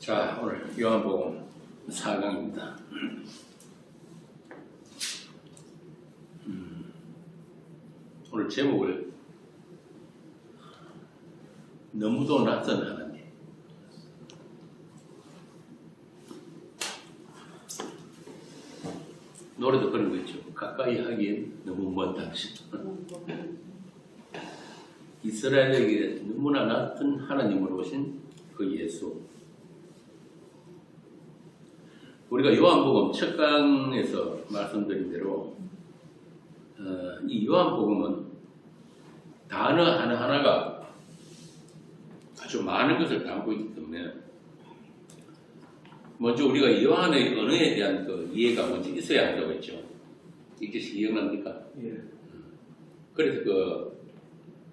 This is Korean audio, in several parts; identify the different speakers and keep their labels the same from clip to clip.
Speaker 1: 자, 오늘 요한복음 4강입니다. 오늘 제목을 너무도 낯선 하나님. 노래도 그런 거 있죠. 가까이 하기엔 너무 먼 당신. 이스라엘에게 너무나 낯선 하나님으로 오신 그 예수. 우리가 요한복음 첫 강에서 말씀드린 대로 이 요한복음은 단어 하나하나가 아주 많은 것을 담고 있기 때문에 먼저 우리가 요한의 언어에 대한 그 이해가 먼저 있어야 한다고 했죠. 이것이 기억납니까?
Speaker 2: 예.
Speaker 1: 그래서 그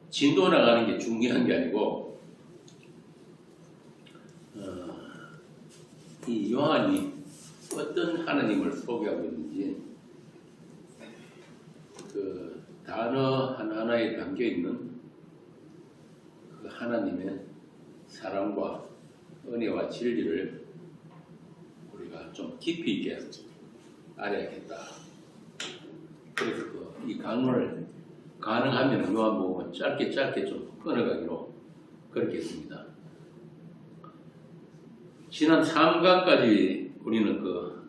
Speaker 1: 진도 나가는 게 중요한 게 아니고 이 요한이 어떤 하나님을 소개하고 있는지 그 단어 하나하나에 담겨있는 그 하나님의 사랑과 은혜와 진리를 우리가 좀 깊이 있게 알아야겠다. 그래서 이 강론을 가능하면 요한복음은 짧게 좀 끊어가기로 그렇게 했습니다. 지난 3강까지 우리는 그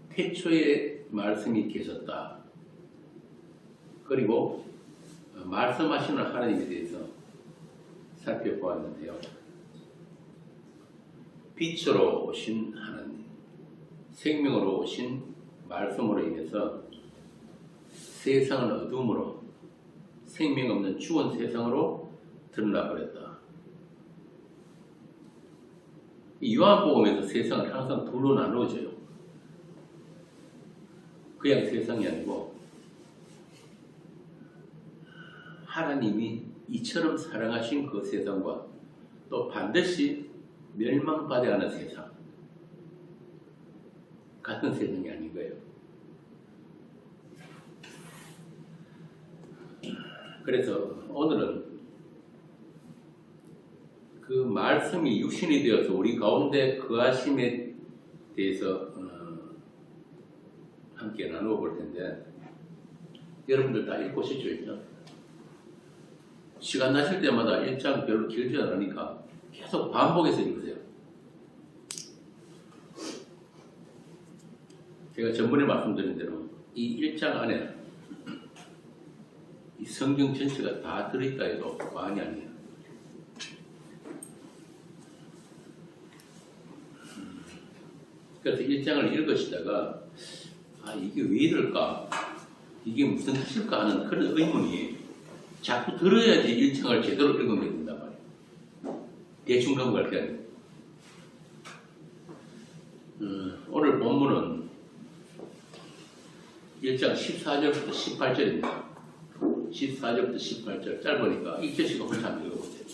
Speaker 1: 태초에 말씀이 계셨다. 그리고 말씀하시는 하나님에 대해서 살펴보았는데요. 빛으로 오신 하나님, 생명으로 오신 말씀으로 인해서 세상은 어둠으로 생명 없는 죽은 세상으로 드러나 버렸다. 이 요한복음에서 세상은 항상 둘로 나누어져요. 그냥 세상이 아니고 하나님이 이처럼 사랑하신 그 세상과 또 반드시 멸망받아야 하는 세상, 같은 세상이 아닌 거예요. 그래서 오늘은 그 말씀이 육신이 되어서 우리 가운데 거하심에 대해서 함께 나누어 볼 텐데, 여러분들 다 읽으셨죠? 시간 나실 때마다 1장 별로 길지 않으니까 계속 반복해서 읽으세요. 제가 전번에 말씀드린 대로 이 1장 안에 이 성경 전체가 다 들어있다 해도 과언이 아니에요. 그래서 1장을 읽으시다가 이게 왜 이럴까? 이게 무슨 뜻일까 하는 그런 의문이 자꾸 들어야지 1장을 제대로 읽으면 된단 말이에요. 대충 넘어갈 게 아니에요. 오늘 본문은 1장 14절부터 18절입니다. 14절부터 18절 짧으니까 읽으시고 혼자 한번 읽어보세요.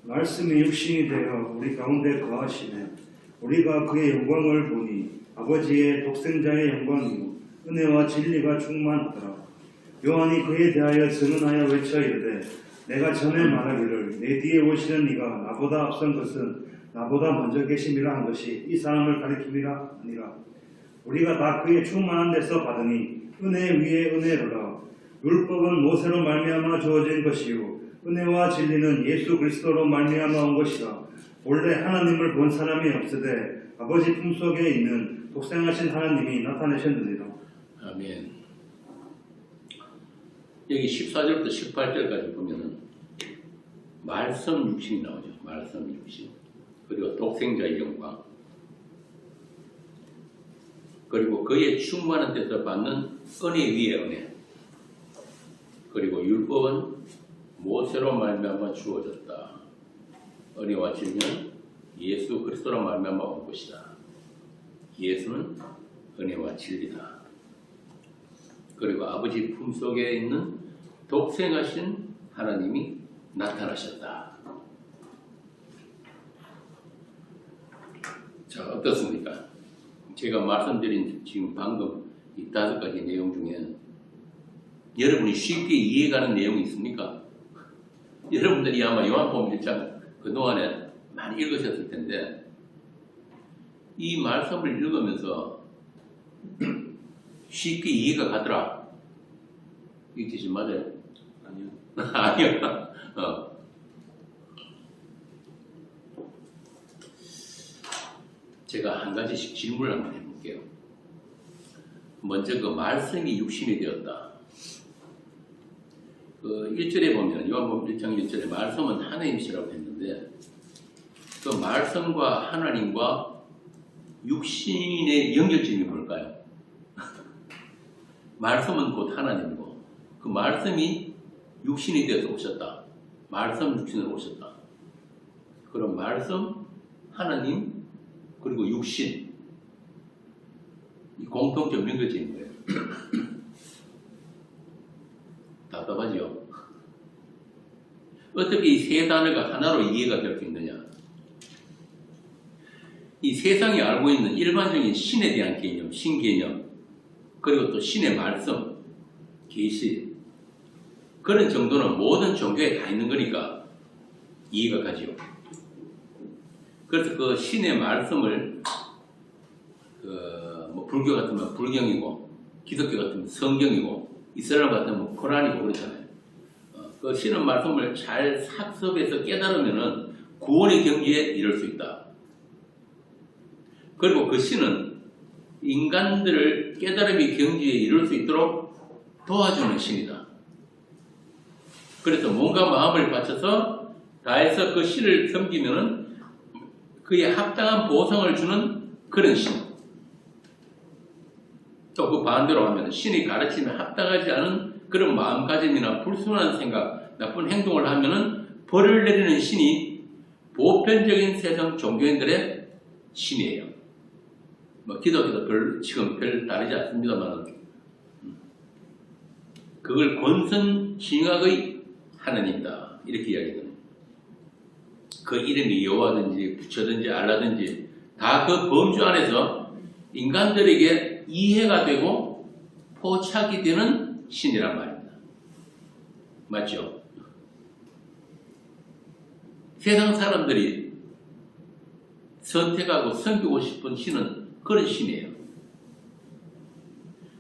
Speaker 2: 말씀이 육신이 되어 우리 가운데 거하시네. 우리가 그의 영광을 보니 아버지의 독생자의 영광이요 은혜와 진리가 충만하더라. 요한이 그에 대하여 증언하여 외쳐 이르되 내가 전에 말하기를 내 뒤에 오시는 이가 나보다 앞선 것은 나보다 먼저 계심이라 한 것이 이 사람을 가리킴이라 아니라. 우리가 다 그의 충만한 데서 받으니 은혜 위에 은혜로라. 율법은 모세로 말미암아 주어진 것이요 은혜와 진리는 예수 그리스도로 말미암아 온 것이라. 본래 하나님을 본 사람이 없으되 아버지 품속에 있는 독생하신 하나님이 나타내셨느니라.
Speaker 1: 아멘. 여기 14절부터 18절까지 보면은 말씀 육신이 나오죠. 말씀 육신. 그리고 독생자의 영광. 그리고 그의 충만한 데서 받는 은혜 위에 은혜. 그리고 율법은 모세로 말미암아 주어졌다. 은혜와 진리는 예수 그리스도로 말미암아 온 것이다. 예수는 은혜와 진리다. 그리고 아버지 품속에 있는 독생하신 하나님이 나타나셨다. 자, 어떻습니까? 제가 말씀드린 지금 방금 이 5가지 내용 중에 여러분이 쉽게 이해가는 내용이 있습니까? 여러분들이 아마 요한복음 1장 그동안에 많이 읽으셨을 텐데 이 말씀을 읽으면서 쉽게 이해가 가더라. 이 뜻이 맞아요?
Speaker 3: 아니요.
Speaker 1: 아니야. 제가 한 가지씩 질문을 한번 해볼게요. 먼저 그 말씀이 육신이 되었다. 그 1절에 보면 요한복음 1장 1절에 말씀은 하나님이시라고 했는데 그 말씀과 하나님과 육신의 연결점이 뭘까요? 말씀은 곧 하나님이고 그 말씀이 육신이 되어서 오셨다. 말씀 육신으로 오셨다. 그럼 말씀, 하나님, 그리고 육신 이 공통점 연결점인 거예요. 답답하죠? 어떻게 이 세 단어가 하나로 이해가 될 수 있느냐? 이 세상이 알고 있는 일반적인 신에 대한 개념, 신개념, 그리고 또 신의 말씀, 계시 그런 정도는 모든 종교에 다 있는 거니까 이해가 가지요. 그래서 그 신의 말씀을 뭐 불교 같으면 불경이고 기독교 같으면 성경이고 이슬람 같으면 코란이고 그렇잖아요. 그 신의 말씀을 잘 삭습해서 깨달으면은 구원의 경지에 이를 수 있다. 그리고 그 신은 인간들을 깨달음의 경지에 이룰 수 있도록 도와주는 신이다. 그래서 몸과 마음을 바쳐서 다해서 그 신을 섬기면은 그에 합당한 보상을 주는 그런 신. 또 그 반대로 하면 신이 가르치며 합당하지 않은 그런 마음가짐이나 불순한 생각, 나쁜 행동을 하면은 벌을 내리는 신이 보편적인 세상 종교인들의 신이에요. 뭐 기독교도 지금 별 다르지 않습니다만 그걸 권선징악의 하나님이다 이렇게 이야기해요. 그 이름이 여호와든지 부처든지 알라든지 다 그 범주 안에서 인간들에게 이해가 되고 포착이 되는 신이란 말입니다. 맞죠? 세상 사람들이 선택하고 섬기고 싶은 신은 그런 신이에요.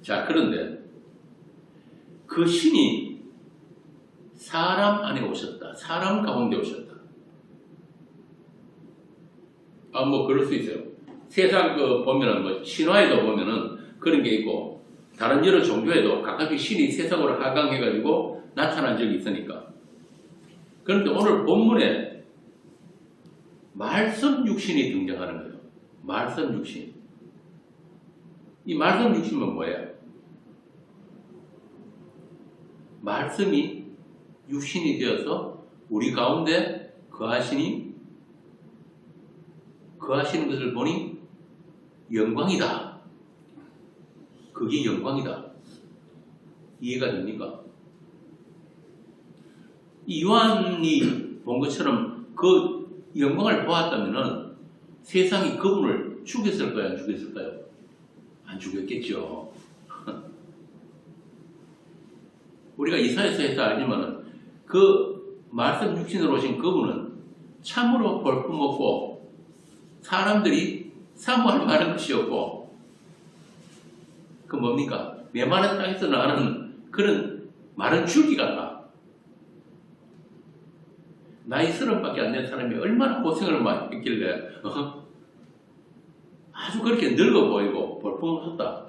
Speaker 1: 자, 그런데 그 신이 사람 안에 오셨다. 사람 가운데 오셨다. 뭐 그럴 수 있어요. 세상 보면은 뭐 신화에도 보면은 그런 게 있고 다른 여러 종교에도 각각의 신이 세상으로 하강해가지고 나타난 적이 있으니까. 그런데 오늘 본문에 말씀 육신이 등장하는 거예요. 말씀 육신. 이 말씀 육신은 뭐예요? 말씀이 육신이 되어서 우리 가운데 거하시는 것을 보니 영광이다. 그게 영광이다. 이해가 됩니까? 이 요한이 본 것처럼 그 영광을 보았다면은 세상이 그분을 죽였을까요? 안 죽였을까요? 안 죽였겠죠. 우리가 이사야서 해서 알지만은 그 말씀 육신으로 오신 그분은 참으로 볼품없고 사람들이 사모할 만한 것이었고 그 뭡니까? 메마른 땅에서 나는 그런 마른 줄기 같다. 나이 30밖에 안 된 사람이 얼마나 고생을 많이 했길래 아주 그렇게 늙어 보이고 볼품없었다.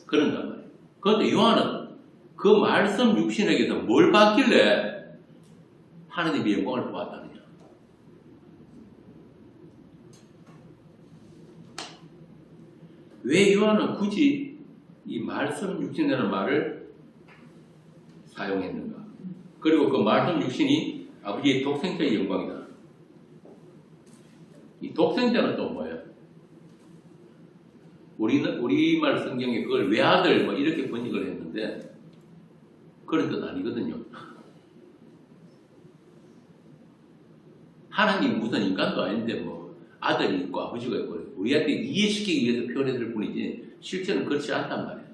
Speaker 1: 그런단 말이에요. 그런데 요한은 그 말씀 육신에게서 뭘 봤길래 하나님의 영광을 보았다느냐. 왜 요한은 굳이 이 말씀 육신이라는 말을 사용했는가? 그리고 그 말씀 육신이 아버지의 독생자의 영광이다. 이 독생자는 또 뭐예요? 우리말 성경에 그걸 외아들 뭐 이렇게 번역을 했는데 그런 뜻 아니거든요. 하나님 무슨 인간도 아닌데 뭐 아들이 있고 아버지가 있고 우리한테 이해시키기 위해서 표현했을 뿐이지 실제는 그렇지 않단 말이에요.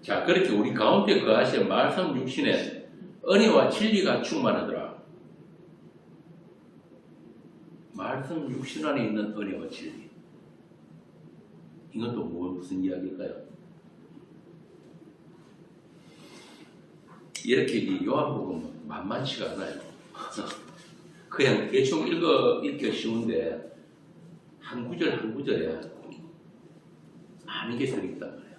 Speaker 1: 자, 그렇게 우리 가운데 거하신 말씀 육신에 은혜와 진리가 충만하더라. 말씀 육신 안에 있는 은혜와 진리. 이건 또 무슨 이야기일까요? 이렇게 이 요한복음 만만치가 않아요. 그냥 대충 읽기 쉬운데 한 구절 한 구절에 많은 게 들어있단 말이에요.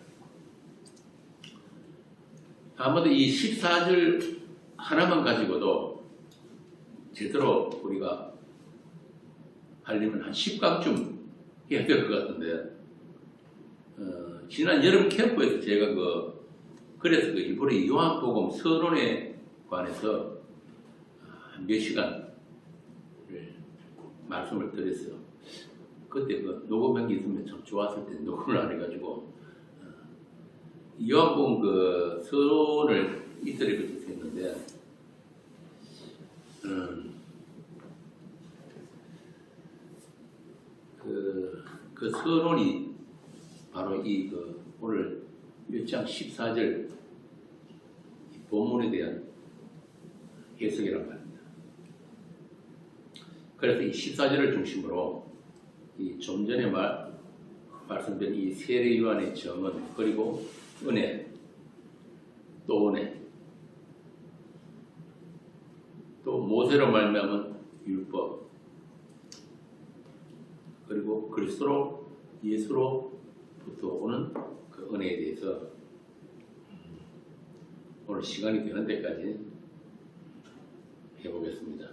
Speaker 1: 아무도 이 14절 하나만 가지고도 제대로 우리가 하려면 한 10강쯤 해야 될 것 같은데, 지난 여름 캠프에서 제가 그래서 일본의 요한복음 서론에 관해서 한 몇 시간을 말씀을 드렸어요. 그때 녹음한 게 있으면 참 좋았을 텐데 녹음을 안 해가지고 요한복음 서론을 이틀에 걸쳐서 했는데, 그 서론이 바로 오늘 1장 14절 본문에 대한 해석이란 말입니다. 그래서 이 14절을 중심으로 좀 전에 말씀드린 이 세례 요한의 정언, 그리고 은혜, 또 은혜, 또 모세로 말미암은 율법, 그리고 그리스도로 예수로부터 오는 그 은혜에 대해서 오늘 시간이 되는 데까지 해보겠습니다.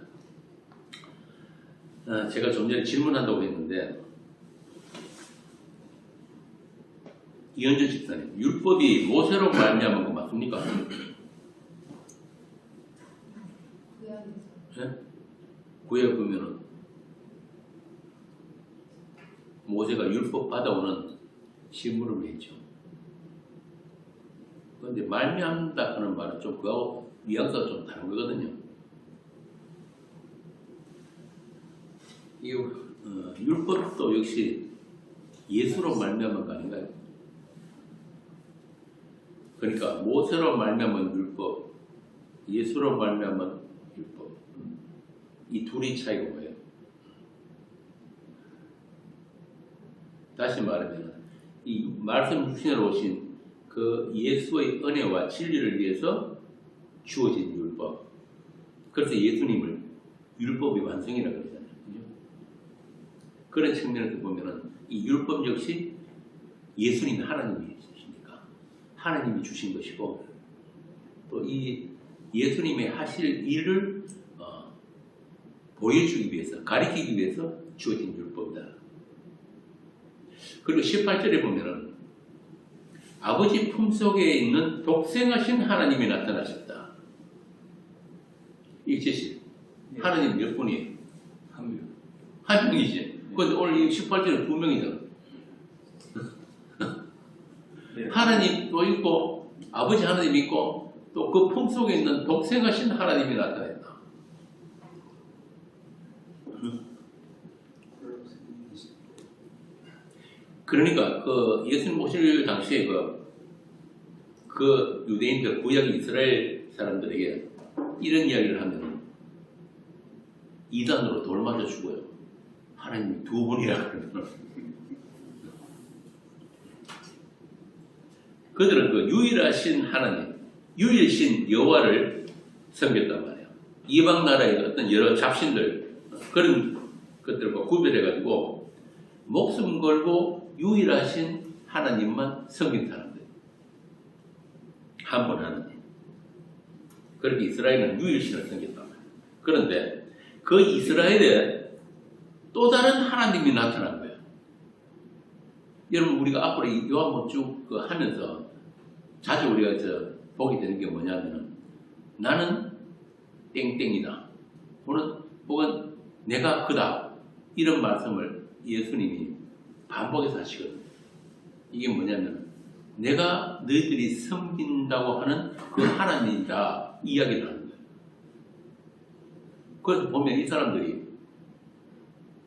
Speaker 1: 제가 좀 전에 질문한다고 했는데, 이현준 집사님, 율법이 모세로 말미암은 거 맞습니까? 네? 구약 보면은 모세가 율법 받아오는 심부름을 했죠. 그런데 말미암다 하는 말은 좀 그하고 뉘앙스가 좀 다른 거거든요. 이 율법도 역시 예수로 말미암은 거 아닌가요? 그러니까 모세로 말미암은 율법, 예수로 말미암은 율법, 이 둘이 차이가 뭐예요? 다시 말하면 이 말씀 육신으로 오신 그 예수의 은혜와 진리를 위해서 주어진 율법, 그래서 예수님을 율법의 완성이라고 그러잖아요. 그런 측면에서 보면은 이 율법 역시 예수님이 하나님이 주시니까 하나님이 주신 것이고, 또 이 예수님의 하실 일을 보여주기 위해서, 가리키기 위해서 주어진 율법이다. 그리고 18절에 보면은 아버지 품속에 있는 독생하신 하나님이 나타나셨다. 이 제시 하나님 몇 분이에요? 한 명이지. 그런데 오늘 이 18절에 두 명이잖아. 하나님도 있고 아버지 하나님이 있고 또 그 품속에 있는 독생하신 하나님이 나타났다. 그러니까 예수님 오실 당시에 그 유대인들, 구약 이스라엘 사람들에게 이런 이야기를 하면 이단으로 돌 맞아 죽어요. 하나님이 두 분이라 그러면. 그들은 그 유일하신 하나님, 유일신 여호와를 섬겼단 말이에요. 이방 나라의 어떤 여러 잡신들, 그런 것들과 구별해가지고 목숨 걸고 유일하신 하나님만 섬긴 사람들. 한 분 하나님. 그렇게 이스라엘은 유일신을 섬겼단 말이에요. 그런데 그 이스라엘에 또 다른 하나님이 나타난 거예요. 여러분, 우리가 앞으로 요한복음 쭉 하면서 자주 우리가 보게 되는 게 뭐냐면, 나는 땡땡이다, 혹은 내가 그다, 이런 말씀을 예수님이 반복해서 하시거든요. 이게 뭐냐면, 내가 너희들이 섬긴다고 하는 그 하나님이다, 이야기를 하는 거예요. 그래서 보면 이 사람들이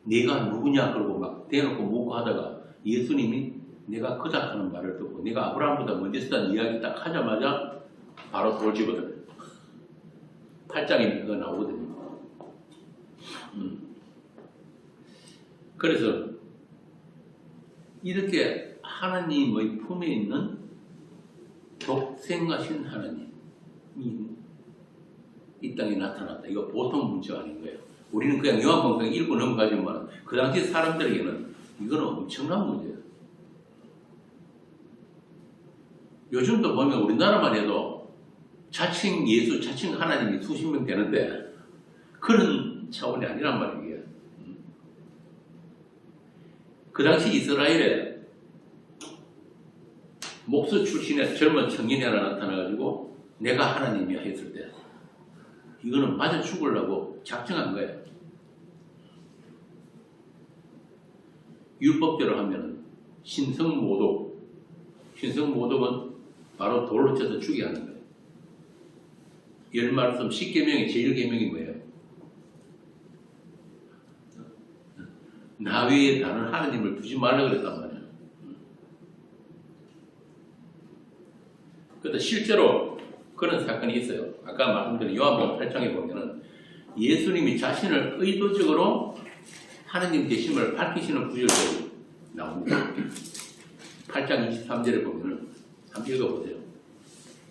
Speaker 1: 내가 누구냐 그러고 막 대놓고 묻고 하다가 예수님이 내가 그다 하는 말을 듣고 내가 아브라함보다 먼저 쓰다는 이야기 딱 하자마자 바로 돌 집어들어요. 8장에 그거 나오거든요. 그래서 이렇게 하나님의 품에 있는 독생하신 하나님이 이 땅에 나타났다. 이거 보통 문제가 아닌 거예요. 우리는 그냥 요한복음 읽고 넘어가지만 그 당시 사람들에게는 이거는 엄청난 문제예요. 요즘도 보면 우리나라만 해도 자칭 예수, 자칭 하나님이 수십 명 되는데 그런 차원이 아니란 말이에요. 그 당시 이스라엘에 목수 출신의 젊은 청년이 하나 나타나가지고 내가 하나님이야 했을 때 이거는 맞아 죽으려고 작정한 거예요. 율법대로 하면 신성모독. 신성모독은 바로 돌로 쳐서 죽게 하는 거예요. 열 말씀 10계명의 제일 계명이 뭐예요? 나 외에 다른 하나님을 두지 말라 그랬단 말이에요. 그런데 실제로 그런 사건이 있어요. 아까 말씀드린 요한복음 8장에 보면은 예수님이 자신을 의도적으로 하나님 되심을 밝히시는 구절들이 나옵니다. 8장 23절에 보면은 한번 읽어보세요.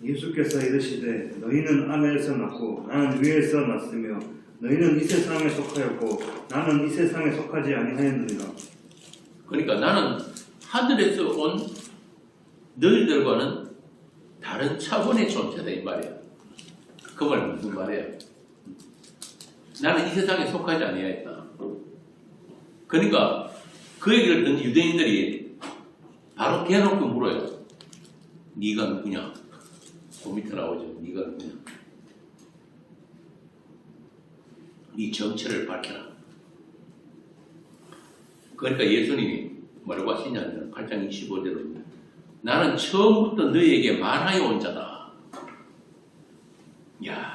Speaker 2: 예수께서 이르시되 너희는 아래에서 났고 나는 위에서 났으며 너희는 이 세상에 속하였고 나는 이 세상에 속하지 아니하였느니라.
Speaker 1: 그러니까 나는 하늘에서 온 너희들과는 다른 차원의 존재다 이 말이야. 그 말은 무슨 말이에요? 나는 이 세상에 속하지 아니하였다. 그러니까 그 얘기를 듣는 유대인들이 바로 대놓고 물어요. 네가 누구냐? 그 밑에 나오죠. 네가 누구냐? 네 정체를 밝혀라. 그러니까 예수님이 뭐라고 하시냐면 8장 25절로 나는 처음부터 너희에게 말하여 온 자다. 야,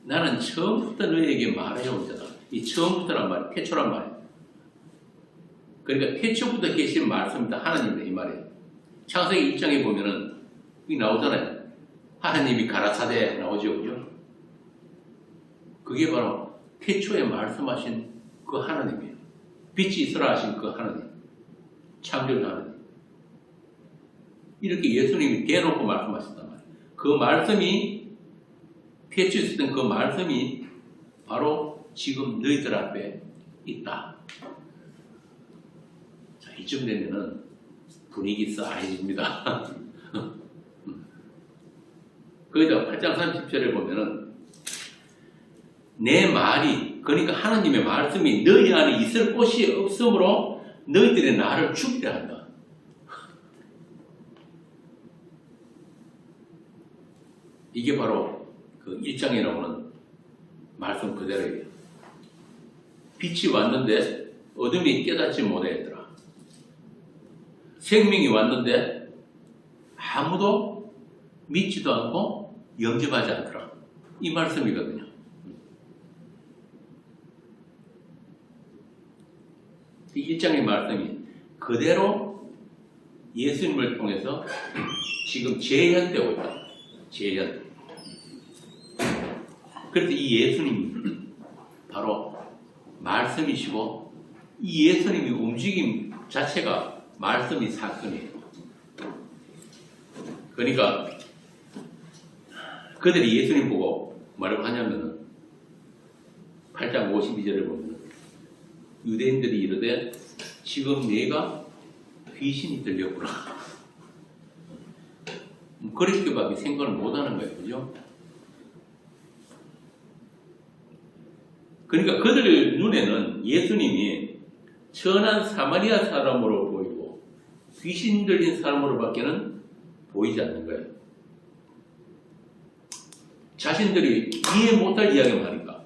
Speaker 1: 나는 처음부터 너희에게 말하여 온 자다. 이 처음부터란 말이 태초란 말이에요. 그러니까 태초부터 계신 말씀이다. 하나님이다 이 말이에요. 창세기 1장에 보면은 이 나오잖아요. 하나님이 가라사대 나오죠, 그죠? 그게 바로 태초에 말씀하신 그 하나님이에요. 빛이 있으라 하신 그 하나님, 창조주 하나님. 이렇게 예수님이 대놓고 말씀하셨단 말이에요. 그 말씀이 태초에 있었던 그 말씀이 바로 지금 너희들 앞에 있다. 자, 이쯤 되면은 분위기 싸해집니다. 거기다 8장 30절에 보면은 내 말이, 그러니까 하나님의 말씀이 너희 안에 있을 곳이 없으므로 너희들이 나를 죽이려 한다. 이게 바로 그 1장에 나오는 말씀 그대로예요. 빛이 왔는데 어둠이 깨닫지 못했더라. 생명이 왔는데 아무도 믿지도 않고 영접하지 않더라. 이 말씀이거든요. 이 1장의 말씀이 그대로 예수님을 통해서 지금 재현되고 있다. 재현. 그래서 이 예수님이 바로 말씀이시고 이 예수님의 움직임 자체가 말씀이 사건이에요. 그러니까 그들이 예수님 보고 뭐라고 하냐면은 8장 52절에 보면 유대인들이 이르되 지금 네가 귀신이 들렸구나. 그렇게밖에 생각을 못하는 거예요. 그죠? 그러니까 그들 눈에는 예수님이 천한 사마리아 사람으로 보이고 귀신 들린 사람으로 밖에는 보이지 않는 거예요. 자신들이 이해 못할 이야기만 하니까.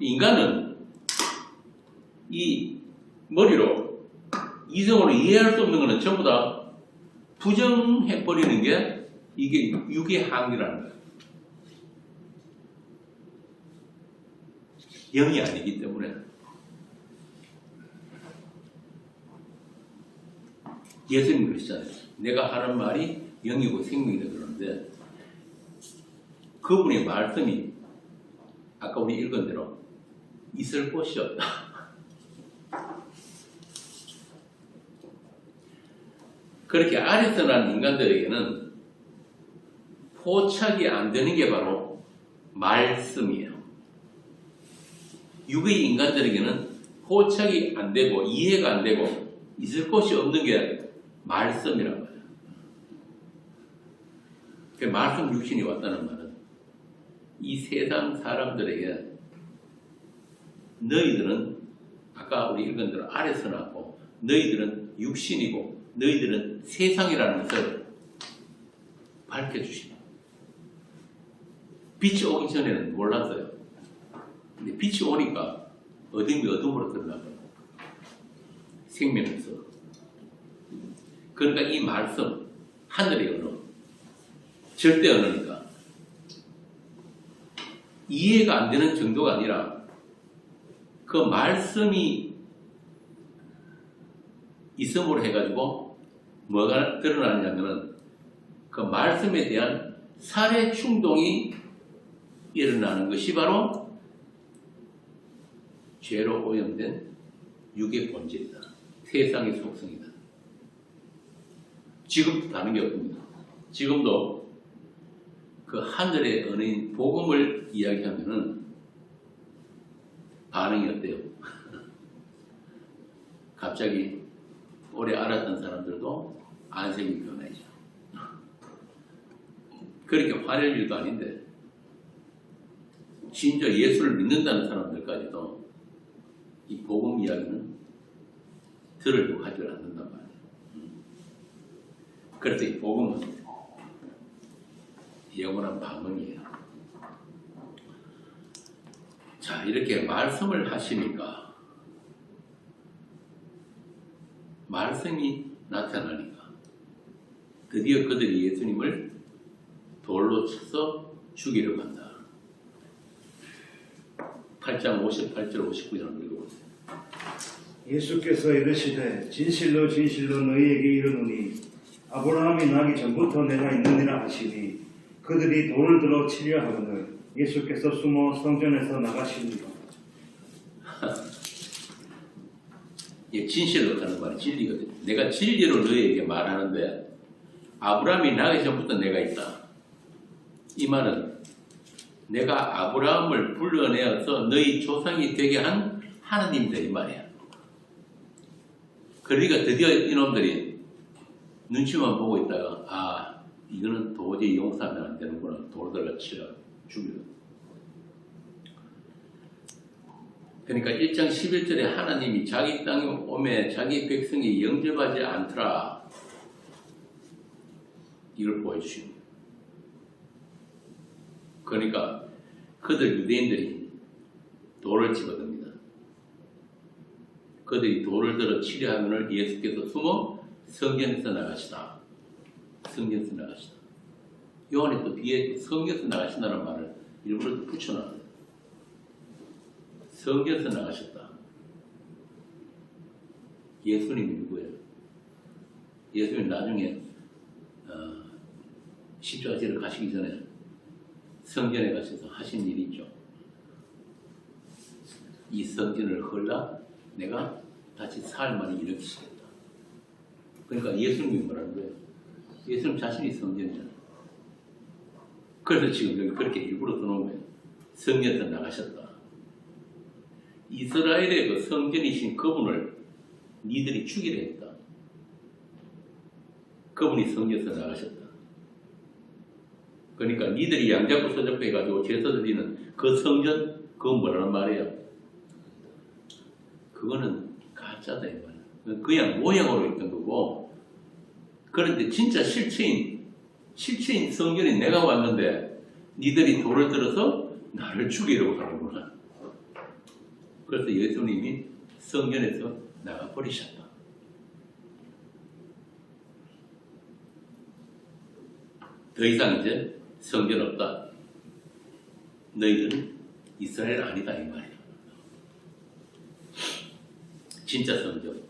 Speaker 1: 인간은 이 머리로 이성으로 이해할 수 없는 것은 전부 다 부정해버리는 게 이게 육의 항이라는 거예요. 영이 아니기 때문에. 예수님이 그러시잖아요. 내가 하는 말이 영이고 생명이다 그러는데 그분의 말씀이 아까 우리 읽은 대로 있을 곳이 없다. 그렇게 아래서 난 인간들에게는 포착이 안 되는 게 바로 말씀이에요. 육의 인간들에게는 포착이 안 되고 이해가 안 되고 있을 곳이 없는 게 말씀이란 말이에요. 그 말씀 육신이 왔다는 말은 이 세상 사람들에게 너희들은 아까 우리 읽은 대로 아래서 났고 너희들은 육신이고 너희들은 세상이라는 것을 밝혀주시다. 빛이 오기 전에는 몰랐어요. 근데 빛이 오니까 어둠이 어둠으로 드러나고요. 생명에서. 그러니까 이 말씀, 하늘의 언어, 절대 언어니까 이해가 안 되는 정도가 아니라 그 말씀이 있음으로 해가지고 뭐가 드러나냐면은 그 말씀에 대한 살해 충동이 일어나는 것이 바로 죄로 오염된 육의 본질이다. 세상의 속성이다. 지금도 다른 게 없습니다. 지금도 그 하늘의 언어인 복음을 이야기하면은 반응이 어때요? 갑자기 오래 알았던 사람들도 안색이 변하죠. 그렇게 화낼 일도 아닌데 심지어 예수를 믿는다는 사람들까지도 이 복음 이야기는 들으려고 하지 않는단 말이에요. 그래서 이 복음은 영원한 방언이에요. 자, 이렇게 말씀을 하시니까 말씀이 나타나니까 드디어 그들이 예수님을 돌로 쳐서 죽이려고 한다. 8장 58절 59절 읽어보세요.
Speaker 2: 예수께서 이르시되 진실로 진실로 너희에게 이르노니 아브라함이 나기 전부터 내가 있느니라 하시니 그들이 돌을 들어 치려 하거늘 예수께서 숨어 성전에서 나가시니라.
Speaker 1: 예, 진실로 하는 말이 진리거든요. 내가 진리로 너희에게 말하는데 아브라함이 나기 전부터 내가 있다. 이 말은 내가 아브라함을 불러내어서 너희 조상이 되게 한 하나님이다 이 말이야. 그러니까 드디어 이놈들이 눈치만 보고 있다가 아 이거는 도저히 용서하면 안 되는구나. 돌들어 치라 죽이라. 그러니까 1장 11절에 하나님이 자기 땅에 오매 자기 백성이 영접하지 않더라. 이걸 보여주십니다. 그러니까 그들 유대인들이 돌을 집어듭니다. 그들이 돌을 들어 치려 하면을 예수께서 숨어 성전에서 나가시다. 성전에서 나가시다. 요한이 또 뒤에 성전에서 나가신다는 말을 일부러 붙여놨어요. 성전에서 나가셨다. 예수님이 누구예요? 예수님 나중에 십자가지를 가시기 전에 성전에 가셔서 하신 일이 있죠. 이 성전을 헐라 내가 다시 사흘만에 일으키시겠다. 그러니까 예수님이 뭐라는 거예요? 예수님 자신이 성전이잖아요. 그래서 지금 여기 그렇게 일부러 써놓은 거예요. 성전에서 나가셨다. 이스라엘의 그 성전이신 그분을 니들이 죽이려 했다. 그분이 성전에서 나가셨다. 그러니까 니들이 양잡고 서접해가지고 제사 드리는 그 성전, 그건 뭐라는 말이에요? 그거는 가짜다 이 말이에요. 그냥 모양으로 있던 거고, 그런데 진짜 실체인 성전이 내가 왔는데 니들이 돌을 들어서 나를 죽이려고 하는구나. 그래서 예수님이 성전에서 나가버리셨다. 더 이상 이제 성전 없다. 너희들은 이스라엘 아니다 이 말이야. 진짜 성전.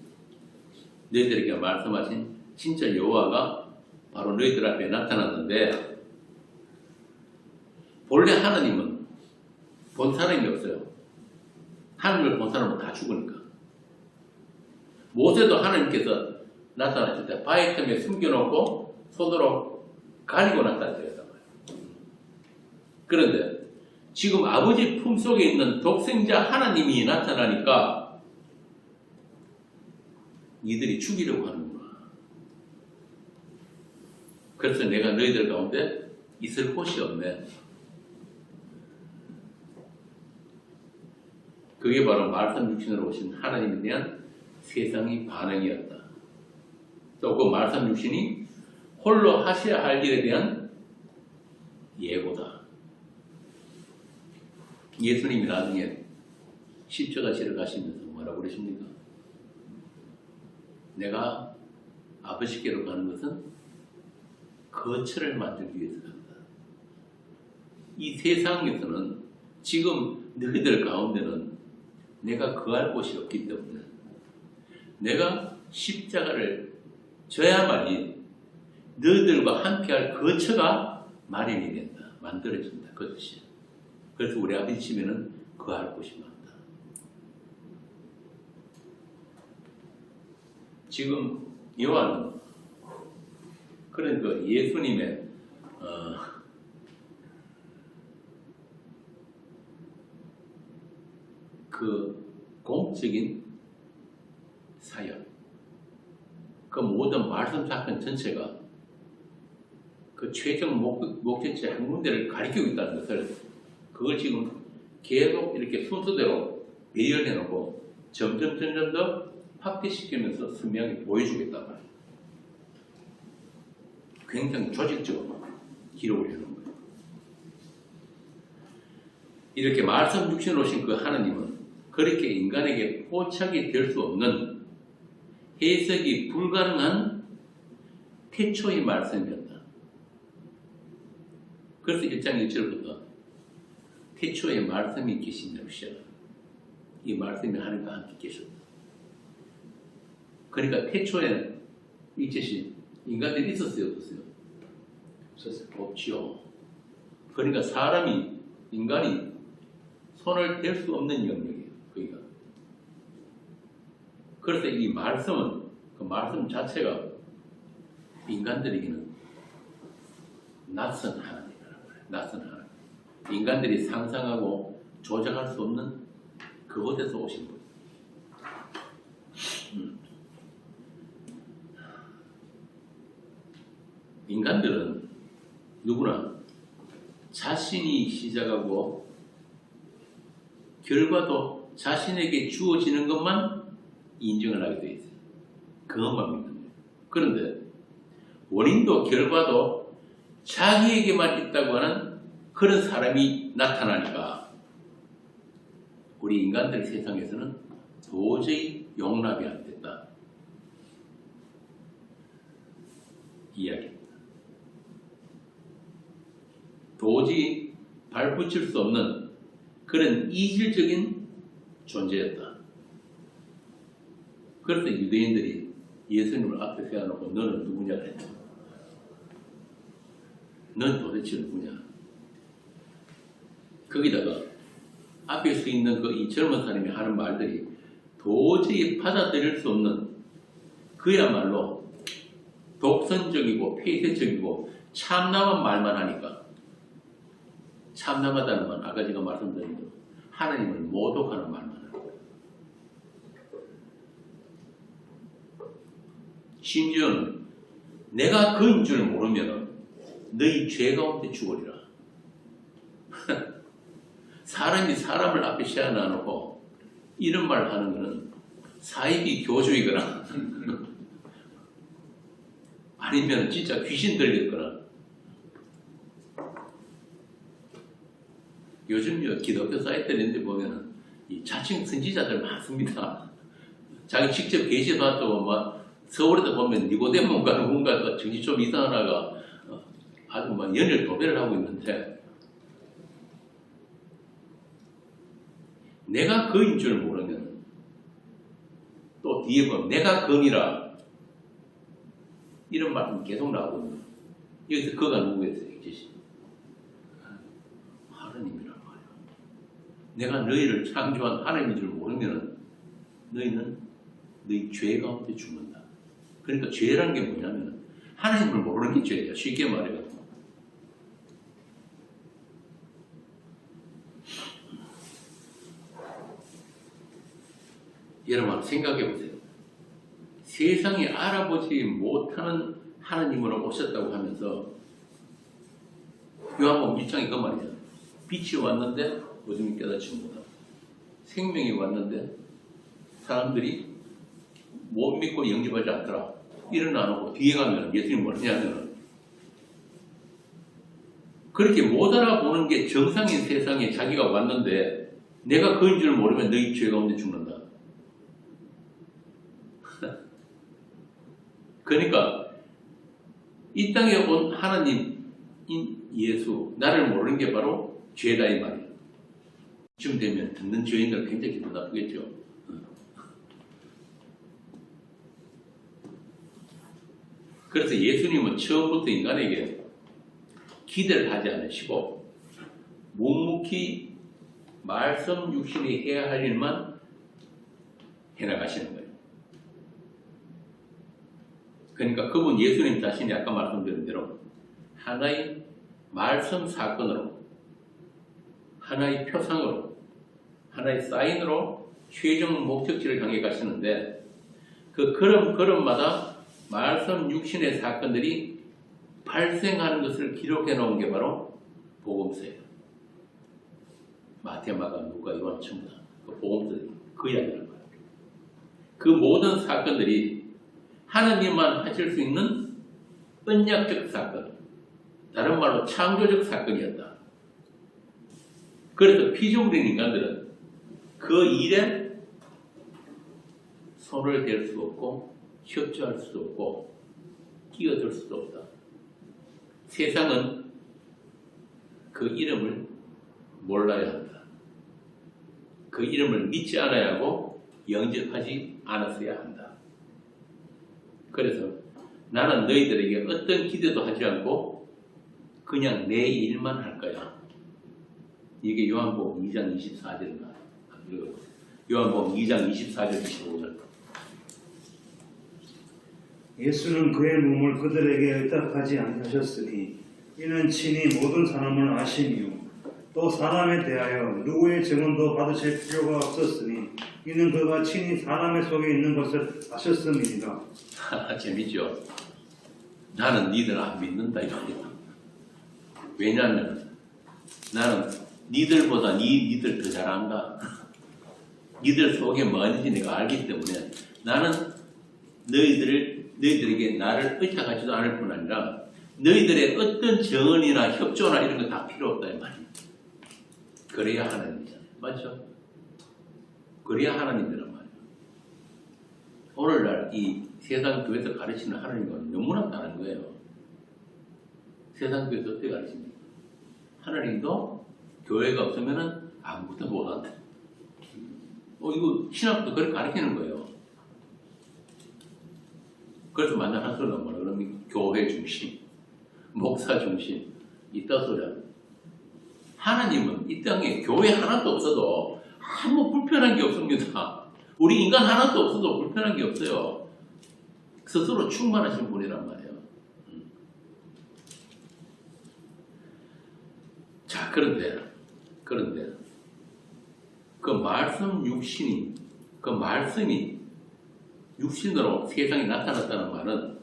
Speaker 1: 너희들에게 말씀하신 진짜 여호와가 바로 너희들 앞에 나타났는데 본래 하나님은 본 사람이 없어요. 하나님을 본 사람은 다 죽으니까. 모세도 하나님께서 나타났을 때 바위 틈에 숨겨놓고 손으로 가리고 나타났단 말이에요. 그런데 지금 아버지 품속에 있는 독생자 하나님이 나타나니까 이들이 죽이려고 하는구나. 그래서 내가 너희들 가운데 있을 곳이 없네. 그게 바로 말씀 육신으로 오신 하나님에 대한 세상의 반응이었다. 또 그 말씀 육신이 홀로 하셔야 할 일에 대한 예고다. 예수님이 나중에 십자가 지러 가시면서 뭐라고 그러십니까? 내가 아버지께로 가는 것은 거처를 만들기 위해서 간다. 이 세상에서는 지금 너희들 가운데는 내가 거할 곳이 없기 때문에 내가 십자가를 져야만이 너희들과 함께할 거처가 마련이 된다. 만들어진다. 그 뜻이야. 그래서 우리 아버지 집에는 거할 곳이 많다. 지금 요한은 그런 그 예수님의 그 공적인 사역, 그 모든 말씀 사건 전체가 그 최종 목적지 한 군데를 가리키고 있다는 것을 그걸 지금 계속 이렇게 순서대로 배열해 놓고 점점 더 확대시키면서 선명하게 보여주겠단 말이에요. 굉장히 조직적으로 기록을 해놓은 거예요. 이렇게 말씀 육신으로 오신 그 하나님은 그렇게 인간에게 포착이 될 수 없는 해석이 불가능한 태초의 말씀이었다. 그래서 1장 1절부터 태초에 말씀이 계신 것이야. 이 말씀이 하나님과 함께 계셨다. 그러니까 태초에 이것이 인간들이 있었어요, 없었어요? 없었어요. 없지요. 그러니까 인간이 손을 댈 수 없는 영역이에요. 그러니까. 그래서 이 말씀은, 그 말씀 자체가 인간들에게는 낯선 하나님이라고 해요. 낯선 하나님. 인간들이 상상하고 조작할 수 없는 그곳에서 오신 분. 인간들은 누구나 자신이 시작하고 결과도 자신에게 주어지는 것만 인정을 하게 되어 있어요. 그것만 믿는 거예요. 그런데 원인도 결과도 자기에게만 있다고 하는 그런 사람이 나타나니까 우리 인간들 세상에서는 도저히 용납이 안 됐다. 이야기입니다. 도저히 발붙일 수 없는 그런 이질적인 존재였다. 그래서 유대인들이 예수님을 앞에 세워놓고 너는 누구냐 그랬죠. 넌 도대체 누구냐. 거기다가 앞에 서 있는 그 이 젊은 사람이 하는 말들이 도저히 받아들일 수 없는 그야말로 독선적이고 폐쇄적이고 참남한 말만 하니까 참남하다는 건 아까 제가 말씀드린 대로 하나님을 모독하는 말만 하는 거예요. 심지어는 내가 그인 줄 모르면 너희 죄 가운데 죽으리라. 사람이 사람을 앞에 세워놔놓고 이런 말 하는 것은 사이비 교주이거나 아니면 진짜 귀신 들렸거나. 요즘 기독교 사이트인데 보면은 이 자칭 선지자들 많습니다. 자기 직접 계시 봤다고 막 서울에도 보면 니고데몬가 누군가 정신 좀 이상한 아가 아주 막 연일 도배를 하고 있는데 내가 그인 줄 모르면 또 뒤에 보면 내가 금이라 이런 말씀 계속 나오고 있는 거예요. 여기서 그가 누구겠어요? 하나님이란 말이에요. 내가 너희를 창조한 하나님인 줄 모르면 너희는 너희 죄 가운데 죽는다. 그러니까 죄라는 게 뭐냐면 하나님을 모르는 게 죄예요. 쉽게 말해요. 여러분 생각해 보세요. 세상이 알아보지 못하는 하나님으로 오셨다고 하면서 요한복음 1장이 그 말이잖아요. 빛이 왔는데 어둠이 깨닫지 못하고 생명이 왔는데 사람들이 못 믿고 영접하지 않더라. 이런 안 하고 뒤에 가면 예수님이 뭐냐면 그렇게 못 알아보는 게 정상인 세상에 자기가 왔는데 내가 그인 줄 모르면 너희 죄 가운데 죽는다. 그러니까 이 땅에 온 하나님인 예수, 나를 모르는 게 바로 죄다 이 말이에요. 쯤 되면 듣는 죄인들 굉장히 기분 나쁘겠죠. 그래서 예수님은 처음부터 인간에게 기대를 하지 않으시고 묵묵히 말씀 육신이 해야 할 일만 해나가시는 거예요. 그러니까 그분 예수님 자신이 아까 말씀드린 대로 하나의 말씀 사건으로, 하나의 표상으로, 하나의 사인으로 최종 목적지를 향해 가시는데 그 걸음마다 말씀 육신의 사건들이 발생하는 것을 기록해 놓은 게 바로 복음서예요. 마태, 마가, 누가, 요한 전부 다 그 복음서들이 그 이야기하는 거예요. 그 모든 사건들이 하나님만 하실 수 있는 언약적 사건, 다른 말로 창조적 사건이었다. 그래서 피조물인 인간들은 그 일에 손을 댈 수 없고 협조할 수도 없고 끼어들 수도 없다. 세상은 그 이름을 몰라야 한다. 그 이름을 믿지 않아야 하고 영접하지 않았어야 한다. 그래서 나는 너희들에게 어떤 기대도 하지 않고 그냥 내 일만 할 거야. 이게 요한복음 2장 24절인가? 요한복음 2장 24절 25절.
Speaker 2: 예수는 그의 몸을 그들에게 의탁하지 않으셨으니 이는 친히 모든 사람을 아시며 또 사람에 대하여 누구의 증언도 받으실 필요가 없었으니 이는 그가 친히 사람의 속에 있는 것을 아셨음이니라.
Speaker 1: 재밌죠? 나는 니들 안 믿는다 이겁니다. 왜냐하면 나는 니들보다 니들 더 잘 안다. 니들 속에 뭐 있는지 내가 알기 때문에 나는 너희들에게 나를 의탁하지도 않을 뿐 아니라 너희들의 어떤 정언이나 협조나 이런 거 다 필요 없다 이 말이에요. 그래야 하나님이잖아요. 맞죠? 그래야 하나님이란 말이에요. 오늘날 이 세상 교회에서 가르치는 하나님과는 너무나 다른 거예요. 세상 교회에서 어떻게 가르칩니까? 하나님도 교회가 없으면 아무것도 못한다. 이거 신학도 그렇게 가르치는 거예요. 그래서 만날 한 소리가 뭐라 그럽니까? 교회 중심, 목사 중심, 이따 소리야. 하나님은 이 땅에 교회 하나도 없어도 아무 불편한 게 없습니다. 우리 인간 하나도 없어도 불편한 게 없어요. 스스로 충만하신 분이란 말이에요. 자, 그런데 그 말씀 육신이, 그 말씀이 육신으로 세상에 나타났다는 말은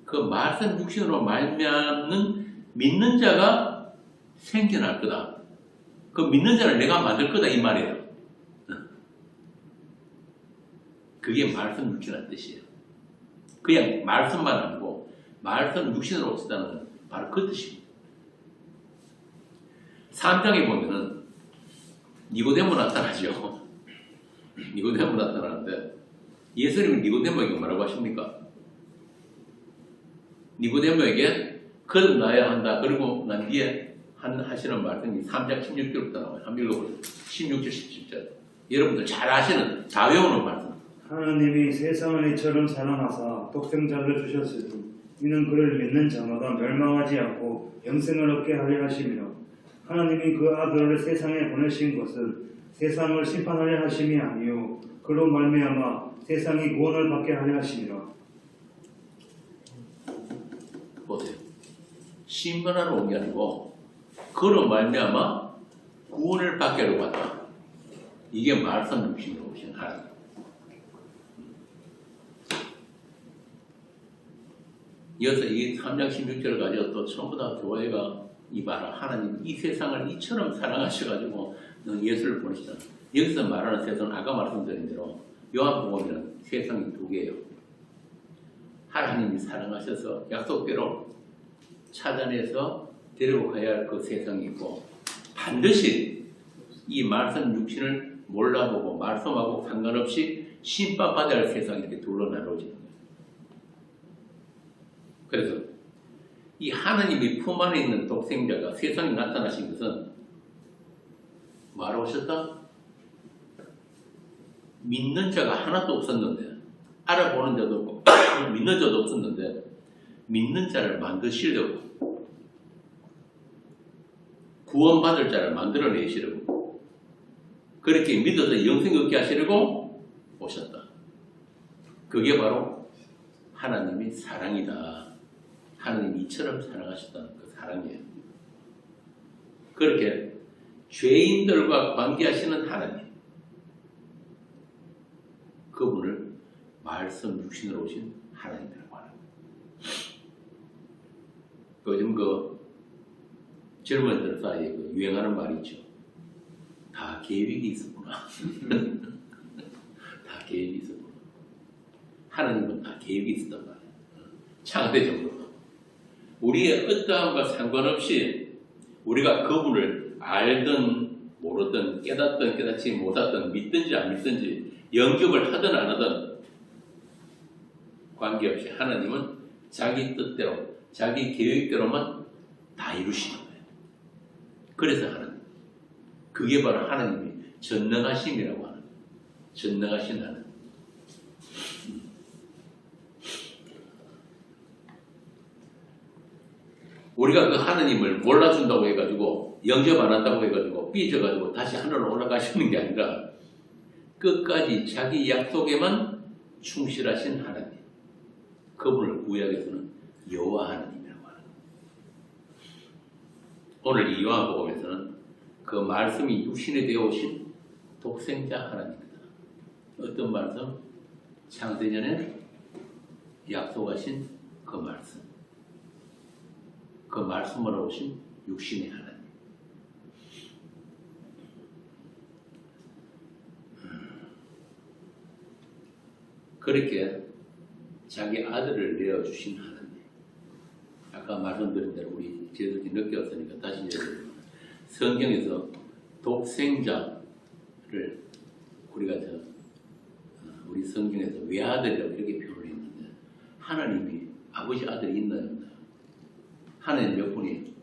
Speaker 1: 그 말씀 육신으로 말미암는 믿는 자가 생겨날 거다. 그 믿는 자를 내가 만들 거다 이 말이에요. 그게 말씀 육신이라는 뜻이에요. 그냥 말씀만 아니고 말씀 육신으로 오셨다는 건 바로 그 뜻입니다. 3장에 보면은 니고데모 나타나죠. 니고데모 나타나는데 예수님은 니고데모에게 뭐라고 하십니까? 니고데모에게 거듭나야 한다. 그리고 난 뒤에 하시는 말씀이 3장 16절부터 나와요. 한번 읽어보세요. 16절 17절. 여러분들 잘 아시는 다 외우는 말씀.
Speaker 2: 하나님이 세상을 이처럼 사랑하사 독생자를 주셨으니 이는 그를 믿는 자마다 멸망하지 않고 영생을 얻게 하려 하심이라. 하나님이 그 아들을 세상에 보내신 것은 세상을 심판하려 하심이 아니요 그로 말미암아 세상이 구원을 받게 하려 하심이라.
Speaker 1: 보세요. 심판하러 온 게 아니고 그로 말미암아 구원을 받게 하려고 왔다. 이게 말씀 육신으로 오신 하나님. 이어서 이 3장 16절을 가지고 또 전부 다 교회가 이 말을 하나님 이 세상을 이처럼 사랑하셔가지고 예수를 보내시다. 여기서 말하는 세상은 아까 말씀드린 대로 요한복음에는 세상이 두 개예요. 하나님이 사랑하셔서 약속대로 찾아내서 데리고 가야 할 그 세상이 있고 반드시 이 말씀 육신을 몰라보고 말씀하고 상관없이 심판받아야 할 세상이 이렇게 둘로 나눠지는 거예요. 그래서 이 하나님이 품 안에 있는 독생자가 세상에 나타나신 것은 뭐하러 오셨다? 믿는 자가 하나도 없었는데 알아보는 자도 없고 믿는 자도 없었는데 믿는 자를 만드시려고 구원받을 자를 만들어내시려고 그렇게 믿어서 영생 얻게 하시려고 오셨다. 그게 바로 하나님이 사랑이다. 하나님이 이처럼 사랑하셨다는 그 사랑이에요. 그렇게 죄인들과 관계하시는 하나님, 그분을 말씀 육신으로 오신 하나님이라고 하는 거예요. 요즘 그 젊은이들 사이에 그 유행하는 말이 있죠. 다 계획이 있었구나. 다 계획이 있었구나. 하나님은 다 계획이 있었단 말이에요. 창세적으로. 우리의 어떠함과 상관없이 우리가 그분을 알든 모르든 깨닫든 깨닫지 못하든 믿든지 안 믿든지 영접을 하든 안 하든 관계없이 하나님은 자기 뜻대로 자기 계획대로만 다 이루시는 거예요. 그래서 하나님, 그게 바로 하나님이 전능하심이라고 하는 거예요. 전능하신 하나님. 우리가 그 하나님을 몰라준다고 해가지고 영접 안 한다고 해가지고 삐져가지고 다시 하늘로 올라가시는 게 아니라 끝까지 자기 약속에만 충실하신 하나님, 그분을 구약에서는 여호와 하나님이라고 하는 거예요. 오늘 이 요한복음에서는 그 말씀이 육신이 되어 오신 독생자 하나님입니다. 어떤 말씀? 창세전에 약속하신 그 말씀, 그 말씀으로 오신 육신의 하나님. 그렇게 자기 아들을 내어주신 하나님. 아까 말씀드린 대로 우리 제도기 늦게 왔으니까 다시 얘기해드리면 성경에서 독생자를 우리가 우리 성경에서 외아들이라고 이렇게 표현을 했는데 하나님이 아버지 아들이 있나요? 없나요? 하나님 몇 분이?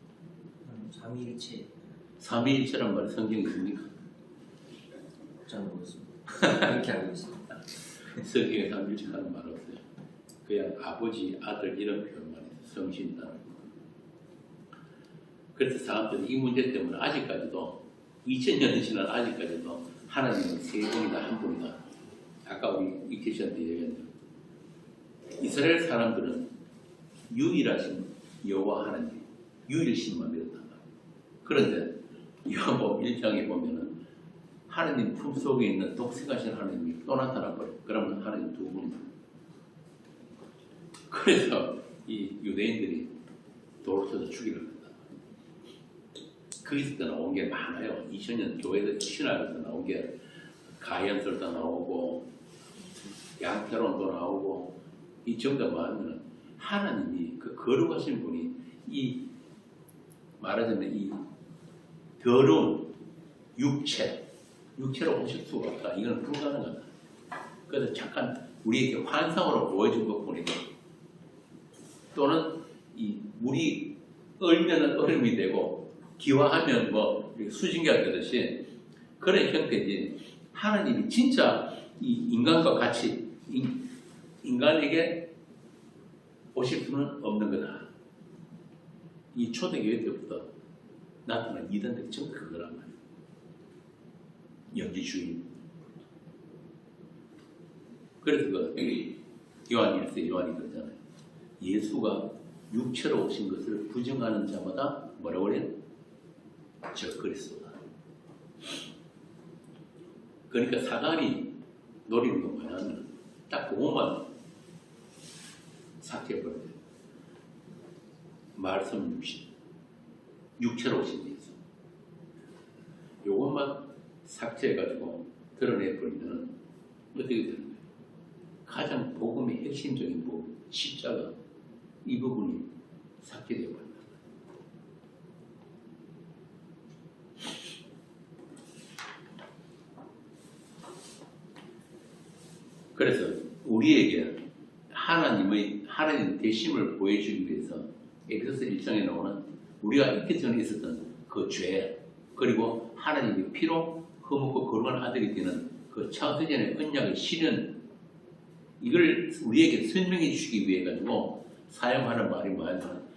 Speaker 3: 삼위일체.
Speaker 1: 삼위일체란 말이 성경에 있습니까?
Speaker 3: 잘 모르겠습니다. 그렇게 알고 있습니다.
Speaker 1: 성경에 삼위일체 하는 말 없어요. 그냥 아버지, 아들 이런 표현만 해서 성신이라는 거. 그래서 사람들이 이 문제 때문에 아직까지도 2000년이 지난 아직까지도 하나님은 세 분이다 한 분이다. 아까 우리 이케 씨한테 얘기한 대로 이스라엘 사람들은 유일하신 여호와 하나님, 유일신만 믿었단 말이에요. 그런데 요한복음 1장에 보면은 하나님 품속에 있는 독생하신 하나님이 또 나타나버려요. 그러면 하나님 두 분이다. 그래서 이 유대인들이 돌을 쳐서 죽이려 한다. 그리스도 나온 게 많아요. 2000년 교회에서 신학에서 나온 게 가연설도 나오고 양태론도 나오고 이 정도 많으면 하나님이 그 거룩하신 분이 이 말하자면 이 더러운 육체로 오실 수가 없다. 이건 불가능하다. 그래서 잠깐 우리에게 환상으로 보여준 것뿐이고 또는 이 물이 얼면은 얼음이 되고 기화하면 뭐 수증기가 되듯이 그런 형태지 하나님이 진짜 이 인간과 같이 인간에게 오실 수는 없는 거다. 이 초대교회 때부터 나타난 이단들이 전부 그거란 말이에요. 영지주의. 그래서 요한이 그러잖아요. 예수가 육체로 오신 것을 부정하는 자마다 뭐라고 그래요? 적그리스도다. 그러니까 사단이 노리는 건 뭐냐면 딱 그것만 삭제해버려야 돼요. 말씀 육체로 오신 예수. 요것만 삭제해가지고 드러내버리면 어떻게 되는 거예요? 가장 복음의 핵심적인 부분, 십자가, 이 부분이 삭제되어 버린다. 그래서 우리에게 하나님 대심을 보여주기 위해서 에베소서 1장에 나오는 우리가 있기 전에 있었던 그 죄, 그리고 하나님의 피로 흠없고 거룩한 아들이 되는 그 창세전의 언약의 실현, 이걸 우리에게 설명해 주시기 위해 가지고 사용하는 말이 뭐냐면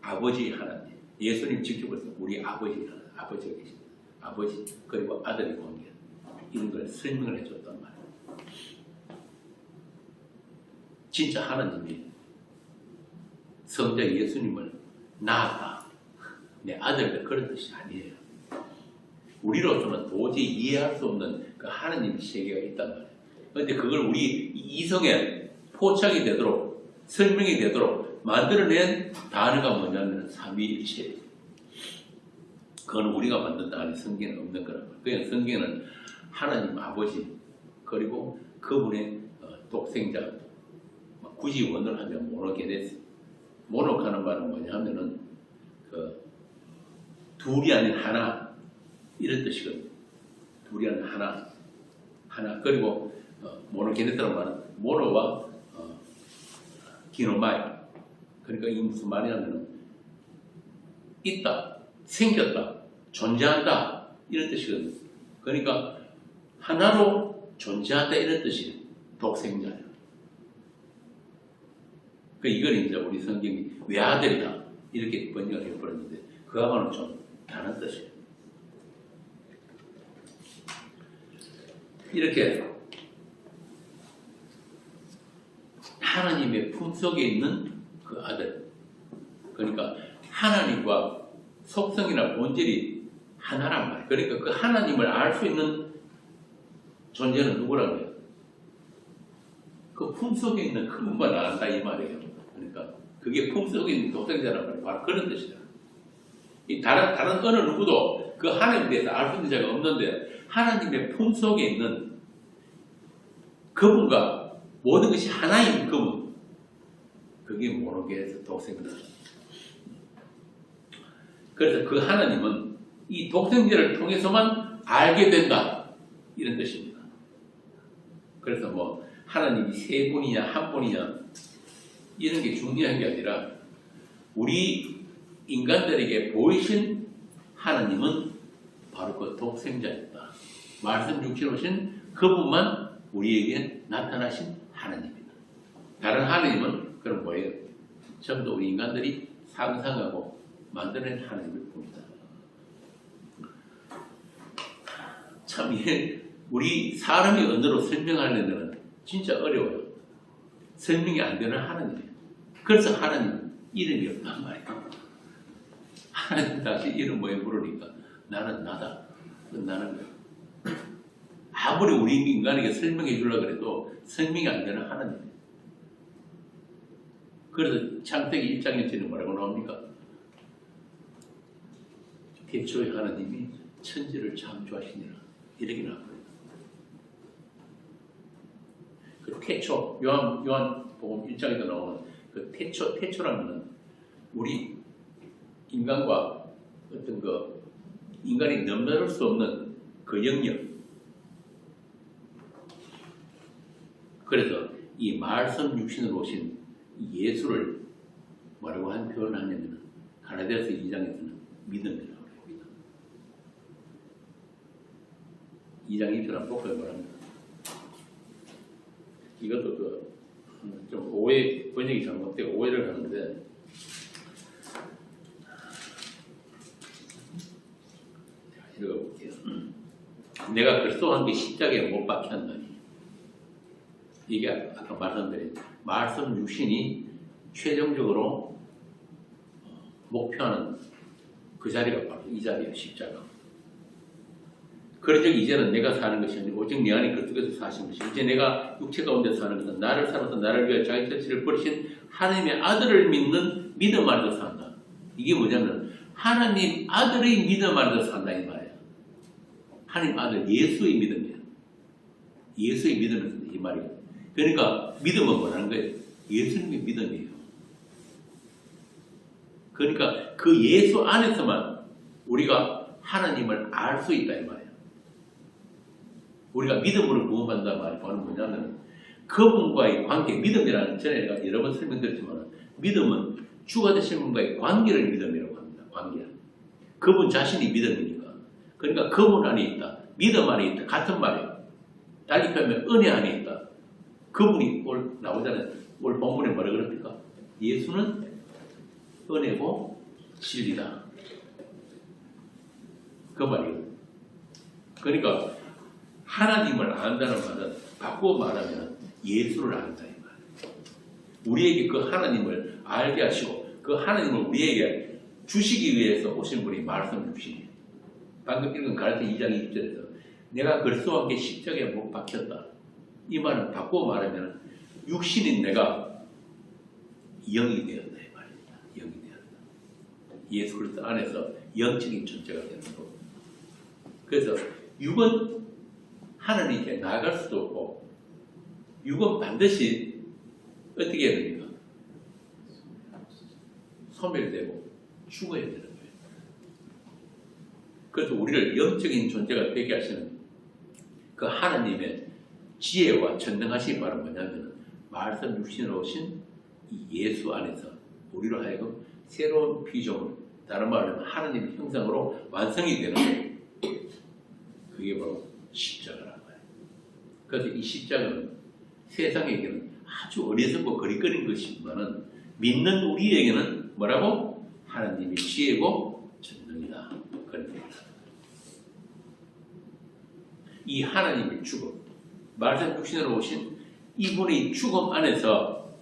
Speaker 1: 아버지 하나님, 예수님 직접 그래서 우리 아버지 하나님, 아버지가 계십니다. 아버지 그리고 아들의 관계, 이런 걸 설명을 해줬단 말이에요. 진짜 하나님이 성자 예수님을 낳았다, 내 아들과 그런 뜻이 아니에요. 우리로서는 도저히 이해할 수 없는 그 하나님의 세계가 있단 말이에요. 그런데 그걸 우리 이성에 포착이 되도록, 설명이 되도록 만들어낸 단어가 뭐냐면 삼위일체. 그건 우리가 만든 단어이 성경에 없는 거란 말이에요. 그냥 성경에는 하나님 아버지 그리고 그분의 독생자, 굳이 원을 하면 모노게네스. 모노가는 말은 뭐냐 하면은 그 둘이 아닌 하나, 이런 뜻이거든요. 둘이 아닌 하나. 그리고 모노게네스라는 말은 모노와 기노마이. 그러니까 이게 무슨 말이냐면은 있다, 생겼다, 존재한다, 이런 뜻이거든요. 그러니까 하나로 존재한다, 이런 뜻이에요. 독생자예요. 이걸 이제 우리 성경이 외아들이다 이렇게 번역을 해버렸는데 그하고는 좀 다른 뜻이에요. 이렇게 하나님의 품속에 있는 그 아들, 그러니까 하나님과 속성이나 본질이 하나란 말이에요. 그러니까 그 하나님을 알 수 있는 존재는 누구라고 해요? 그 품속에 있는 그분만 안다 이 말이에요. 그러니까 그게 품속에 있는 독생자란 말이에요. 바로 그런 뜻이다. 다른 어느 누구도 그 하나님에 대해서 알 수 있는 자가 없는데 하나님의 품속에 있는 그분과 모든 것이 하나인 그분, 그게 모노게네스 독생자. 그래서 그 하나님은 이 독생자를 통해서만 알게 된다, 이런 뜻입니다. 그래서 뭐 하나님이 세 분이냐 한 분이냐 이런 게 중요한 게 아니라 우리 인간들에게 보이신 하나님은 바로 그 독생자였다. 말씀 육신 오신 그분만 우리에게 나타나신 하나님입니다. 다른 하나님은 그럼 뭐예요? 전부 우리 인간들이 상상하고 만들어낸 하나님일 뿐이다. 참 이게 우리 사람의 언어로 설명하려면 진짜 어려워요. 설명이 안 되는 하나님이에요. 그래서 하나님 이름이 없단 말이에요. 하나님 다시 이름 뭐에 물으니까 나는 나다. 나는 거예요. 아무리 우리 인간에게 설명해 주려고 해도 설명이 안 되는 하나님이에요. 그래서 창세기 1장 1절에 뭐라고 나옵니까? 태초에 하나님이 천지를 창조하시니라, 이렇게 나옵니다. 그 태초, 요한복음 1장에도 나오는 그 태초라는 우리 인간과 어떤 그 인간이 넘나들 수 없는 그 영역. 그래서 이 말씀 육신으로 오신 예수를 뭐라고 한 표현을 하냐면 갈라디아서 2장에서는 믿음이라고 합니다. 2장 1절 한번 볼까요? 뭐랍니다. 이것도 좀 번역이 잘못되고 오해를 하는데 내가 그리스도와 함께 십자가에 못 박혔나니. 이게 아까 말씀드린 말씀 육신이 최종적으로 목표하는 그 자리가 바로 이 자리예요. 십자가. 그러즉 이제는 내가 사는 것이 아니고 오직 내 안에 그리스도께서 사신 것이 이제 내가 육체 가운데 사는 것은 나를 살아서 나를 위하여 자기 자신을 버리신 하나님의 아들을 믿는 믿음 안에서 산다. 이게 뭐냐면 하나님 아들의 믿음 안에서 산다 이 말이에요. 하나님 아들 예수의 믿음이에요. 예수의 믿음은 이 말이에요. 그러니까 믿음은 뭐라는 거예요? 예수님의 믿음이에요. 그러니까 그 예수 안에서만 우리가 하나님을 알 수 있다 이 말이에요. 우리가 믿음으로 구원받는다는 말이 뭐냐면 그분과의 관계, 믿음이라는 전에 내가 여러 번 설명드렸지만 믿음은 주가 되신 분과의 관계를 믿음이라고 합니다. 관계. 그분 자신이 믿음이니까. 그러니까 그분 안에 있다. 믿음 안에 있다. 같은 말이에요. 달리 표현하면 은혜 안에 있다. 그분이 오늘 나오잖아요. 오늘 본문에 뭐라 그럽니까? 예수는 은혜고 진리다. 그 말이에요. 그러니까 하나님을 안다는 말은 바꾸어 말하면 예수를 안다 이 말이에요. 우리에게 그 하나님을 알게 하시고 그 하나님을 우리에게 주시기 위해서 오신 분이 말씀 주시니 방금 읽은 갈라디아 2장 20절에서 내가 그리스도와 함께 십자가에 못 박혔다. 이 말은 바꾸어 말하면 육신인 내가 영이 되었다 이 말입니다. 영이 되었다. 예수 그리스도 안에서 영적인 존재가 되는 거고. 그래서 육은 하나님께 나아갈 수도 없고 육은 반드시 어떻게 해야 됩니까? 소멸되고 죽어야 되는 거예요. 그래서 우리를 영적인 존재가 되게 하시는 그 하나님의 지혜와 전능하심이 바로 뭐냐면 말씀 육신으로 오신 이 예수 안에서 우리로 하여금 새로운 피조물, 다른 말로 하면 하나님의 형상으로 완성이 되는 거예요. 그게 바로 십자가란 말이에요. 그래서 이 십자가는 세상에게는 아주 어리석고 거리거린 것이지만은 믿는 우리에게는 뭐라고? 하나님의 지혜고 전능이다. 그런 겁니다. 이 하나님의 죽음, 말씀 육신으로 오신 이분의 죽음 안에서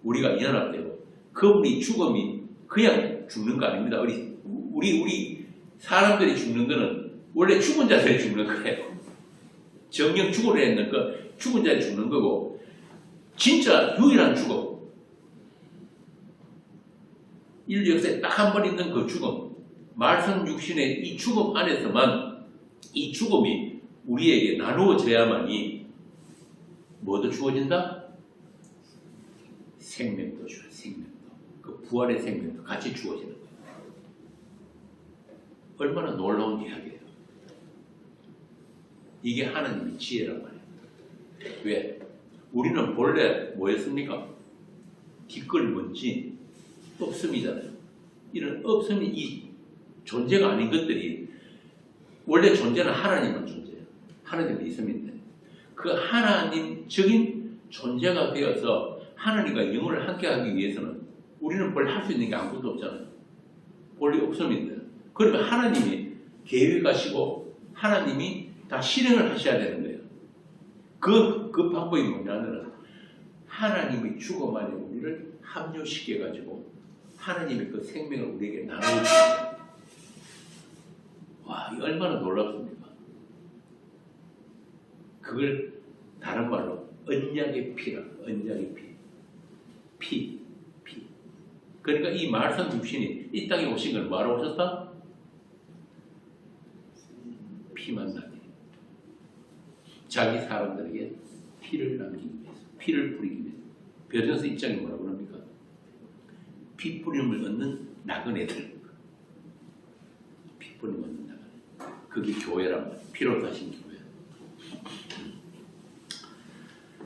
Speaker 1: 우리가 연합되고 그분의 죽음이 그냥 죽는 거 아닙니다. 우리 사람들이 죽는 거는 원래 죽은 자들이 죽는 거예요. 정령 죽으려 했는 그 죽은 자들이 죽는 거고 진짜 유일한 죽음 인류 역사에 딱 한 번 있는 그 죽음 말씀 육신의 이 죽음 안에서만 이 죽음이 우리에게 나누어져야만이 뭐도 주어진다? 생명도 주어 생명도 그 부활의 생명도 같이 주어지는 거예요. 얼마나 놀라운 이야기예요. 이게 하나님의 지혜란 말이에요. 왜? 우리는 본래 뭐였습니까? 뒷걸문지 없음이잖아요. 이런 없음이 이 존재가 아닌 것들이 원래 존재는 하나님만 존재예요. 하나님은 있음인데 그 하나님적인 존재가 되어서 하나님과 영혼을 함께하기 위해서는 우리는 본래 할 수 있는 게 아무것도 없잖아요. 본래 없음인데 그러면 하나님이 계획하시고 하나님이 다 실행을 하셔야 되는 거예요. 그 방법이 뭐냐면 하나님의 죽음 안에 우리를 합류시켜가지고 하나님의 그 생명을 우리에게 나눠주세요. 와, 이 얼마나 놀랍습니까? 그걸 다른 말로 언약의 피라, 언약의 피. 그러니까 이 말씀 육신이 이 땅에 오신 걸 뭐하러 오셨다? 피만 나게. 자기 사람들에게 피를 남기기 위해서, 피를 뿌리기 위해서. 베드로서 입장이 뭐라고 합니까? 피 뿌림을 얻는 나그네들. 피 뿌림을 얻는 나그네. 그게 교회란 말이에요. 피로 사신 교회.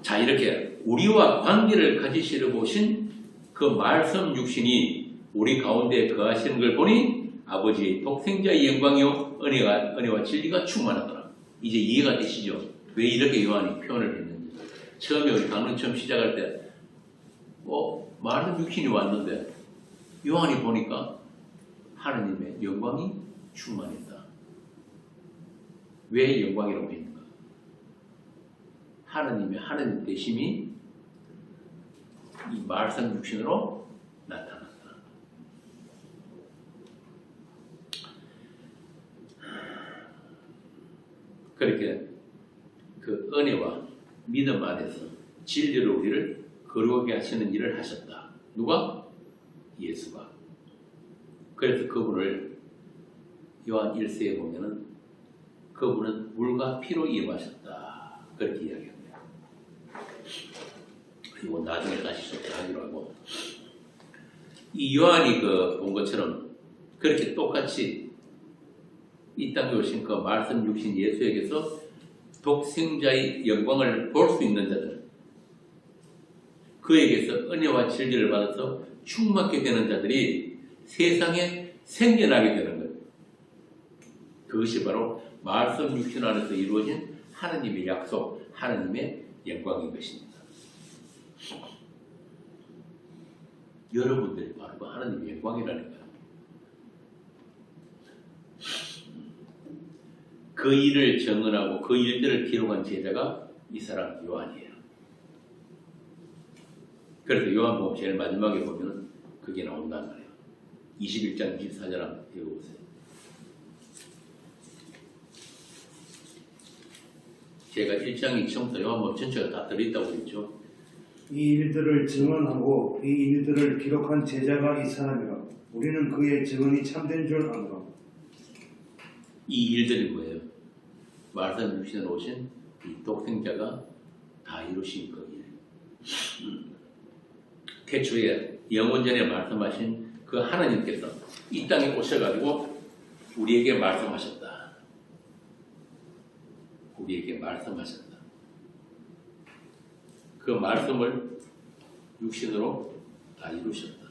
Speaker 1: 자, 이렇게 우리와 관계를 가지시려 보신 그 말씀 육신이 우리 가운데 거하시는 걸 보니 아버지의 독생자의 영광이요 은혜와 진리가 충만하더라. 이제 이해가 되시죠? 왜 이렇게 요한이 표현을 했는지. 처음에 우리 강론 처음 시작할 때 말씀 육신이 왔는데 요한이 보니까 하나님의 영광이 충만했다. 왜 영광이라고 했는가? 하나님의 하나님 되심이 이 말씀 육신으로 나타났다. 그렇게 그 은혜와 믿음 안에서 진리로 우리를 거룩하게 하시는 일을 하셨다. 누가? 예수가. 그래서 그분을 요한 1세에 보면은 그분은 물과 피로 임하셨다. 그렇게 이야기합니다. 그리고 나중에 다시 속죄하기로 하고 이 요한이 본 것처럼 그렇게 똑같이 이 땅에 오신 그 말씀 육신 예수에게서 독생자의 영광을 볼 수 있는 자들, 그에게서 은혜와 진리를 받아서 충만하게 되는 자들이 세상에 생겨나게 되는 거예요. 그것이 바로 말씀 육신 안에서 이루어진 하나님의 약속, 하나님의 영광인 것입니다. 여러분들이 바로 그 하나님의 영광이라는 거예요. 그 일을 증언하고 그 일들을 기록한 제자가 이 사람 요한이에요. 그래서 요한복음 제일 마지막에 보면 그게 나온단 말이에요. 21장 24절 한번 읽어보세요. 제가 1장이 처음부터 요한복음 전체가 다 들어있다고 했죠.
Speaker 2: 이 일들을 증언하고 이 일들을 기록한 제자가 이 사람이라. 우리는 그의 증언이 참된 줄 아노라.
Speaker 1: 이 일들이 뭐예요? 말씀 육신으로 오신 이 독생자가 다 이루신 그 일. 태초에 영원전에 말씀하신 그 하나님께서 이 땅에 오셔가지고 우리에게 말씀하셨다. 우리에게 말씀하셨다. 그 말씀을 육신으로 다 이루셨다.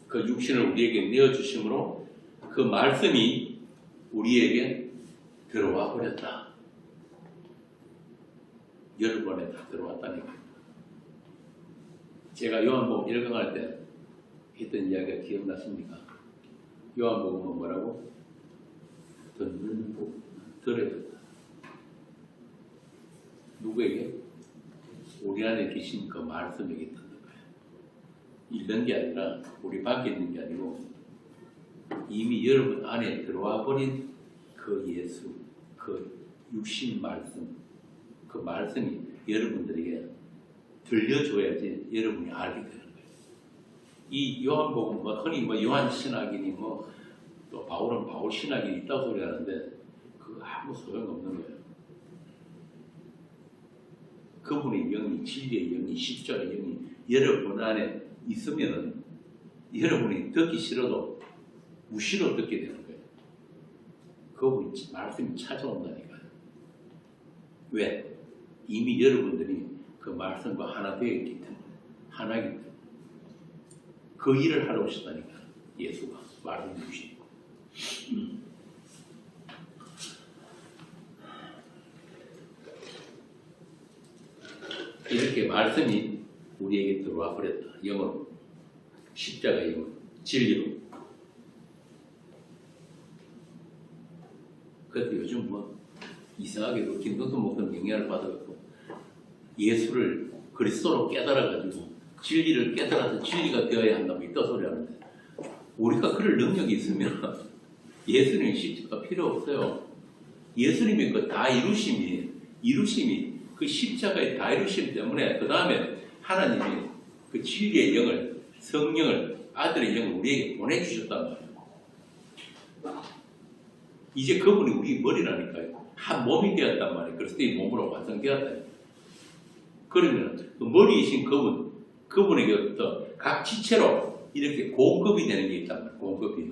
Speaker 1: 그 육신을 우리에게 내어주심으로 그 말씀이 우리에게 들어와 버렸다. 여러분에 다 들어왔다니까요. 제가 요한복음 1강할 때 했던 이야기가 기억나십니까? 요한복음은 뭐라고? 듣는 복, 들어야 된다. 누구에게? 우리 안에 계신 그 말씀에게 듣는 거예요. 읽는 게 아니라 우리 밖에 있는 게 아니고 이미 여러분 안에 들어와 버린 그 예수, 그 육신 말씀, 그 말씀이 여러분들에게 들려줘야지 여러분이 알게 되는 거예요. 이 요한복음 흔히 요한 신학이니 또 바울은 바울 신학이 있다고 소리 하는데 그거 아무 소용없는 거예요. 그분의 영이, 진리의 영이, 십자가의 영이 여러분 안에 있으면 여러분이 듣기 싫어도 무시로 듣게 되는 거예요. 그분이 말씀이 찾아온다니까요. 왜? 이미 여러분들이 그 말씀과 하나 되어 있기 때문에, 하나이기 때문에. 그 일을 하러 오셨다니까, 예수가 말씀 주시고. 이렇게 말씀이 우리에게 들어와 버렸다. 영으로, 십자가 영으로, 진리로. 그래도 요즘 이상하게도 김동수 목사님 영향을 받아갖고 예수를 그리스도로 깨달아가지고 진리를 깨달아서 진리가 되어야 한다고 이딴 소리 하는데 우리가 그럴 능력이 있으면 예수님의 십자가 필요 없어요. 예수님의 그 다 이루심이 그 십자가의 다 이루심 때문에 그 다음에 하나님이 그 진리의 영을, 성령을, 아들의 영을 우리에게 보내주셨단 말이에요. 이제 그분이 우리 머리라니까요. 한 몸이 되었단 말이에요. 그리스도의 몸으로 완성되었다. 그러면 그 머리이신 그분에게부터 각 지체로 이렇게 공급이 되는 게 있단 말이에요. 공급이.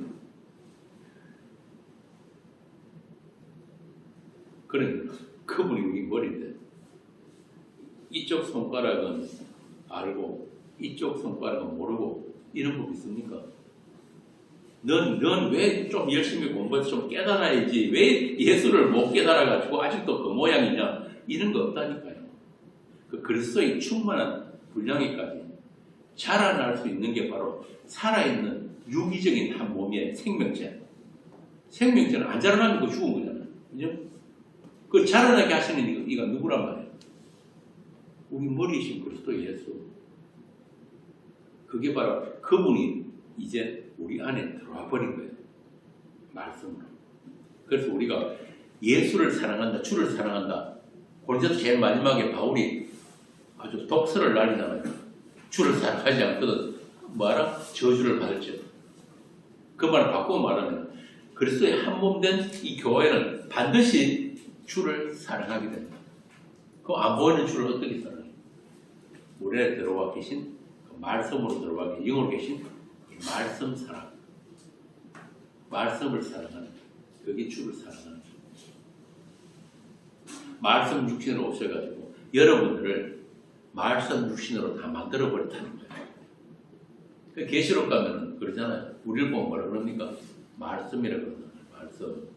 Speaker 1: 그러면 그분이 우리 머리인데 이쪽 손가락은 알고 이쪽 손가락은 모르고 이런 법 있습니까? 넌 왜 좀 열심히 공부해서 좀 깨달아야지 왜 예수를 못 깨달아가지고 아직도 그 모양이냐 이런 거 없다니까요. 그 그리스도의 충만한 분량에까지 자라날 수 있는 게 바로 살아있는 유기적인 한 몸의 생명체. 생명체는 안 자라나면 그 죽은 거잖아요. 그죠? 그 자라나게 하시는 이가 누구란 말이에요? 우리 머리이신 그리스도 예수. 그게 바로 그분이 이제 우리 안에 들어와 버린 거예요. 말씀으로. 그래서 우리가 예수를 사랑한다, 주를 사랑한다. 고린도서 제일 마지막에 바울이 아주 독서를 날리잖아요. 주를 사랑하지 않거든 뭐하라? 저주를 받을지어다. 그 말을 바꾸고 말하면 그리스도의 한 몸 된 이 교회는 반드시 주를 사랑하게 된다. 그 안 보이는 주를 어떻게 사랑해요? 우리 안에 들어와 계신 그 말씀으로 들어와 계신 영으로 계신 말씀 사랑. 말씀을 사랑하는 그게 주를 사랑하는 거. 말씀 육신으로 오셔가지고 여러분들을 말씀 육신으로 다 만들어 버렸다는 거예요. 계시록 가면은 그러잖아요. 우리를 보면 뭐라 그럽니까? 말씀이라고 그러잖아요. 말씀.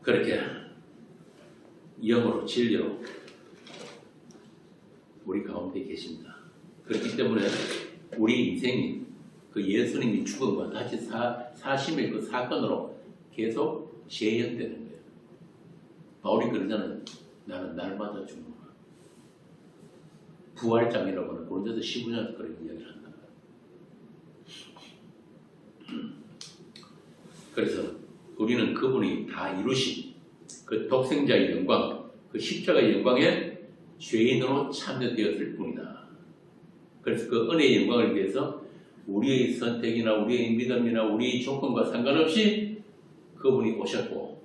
Speaker 1: 그렇게 영으로 진리로 우리 가운데 계십니다. 그렇기 때문에 우리 인생이 그 예수님이 죽음과 다시 사심의 그 사건으로 계속 재현되는 거예요. 바울이 그러잖아요. 나는 날마다 죽는다. 부활장이라고 하는 고린도서 15장에서 그런 이야기를 한다. 그래서 우리는 그분이 다 이루신 그 독생자의 영광, 그 십자가의 영광에 죄인으로 참여되었을 뿐이다. 그래서 그 은혜의 영광을 위해서 우리의 선택이나 우리의 믿음이나 우리의 조건과 상관없이 그분이 오셨고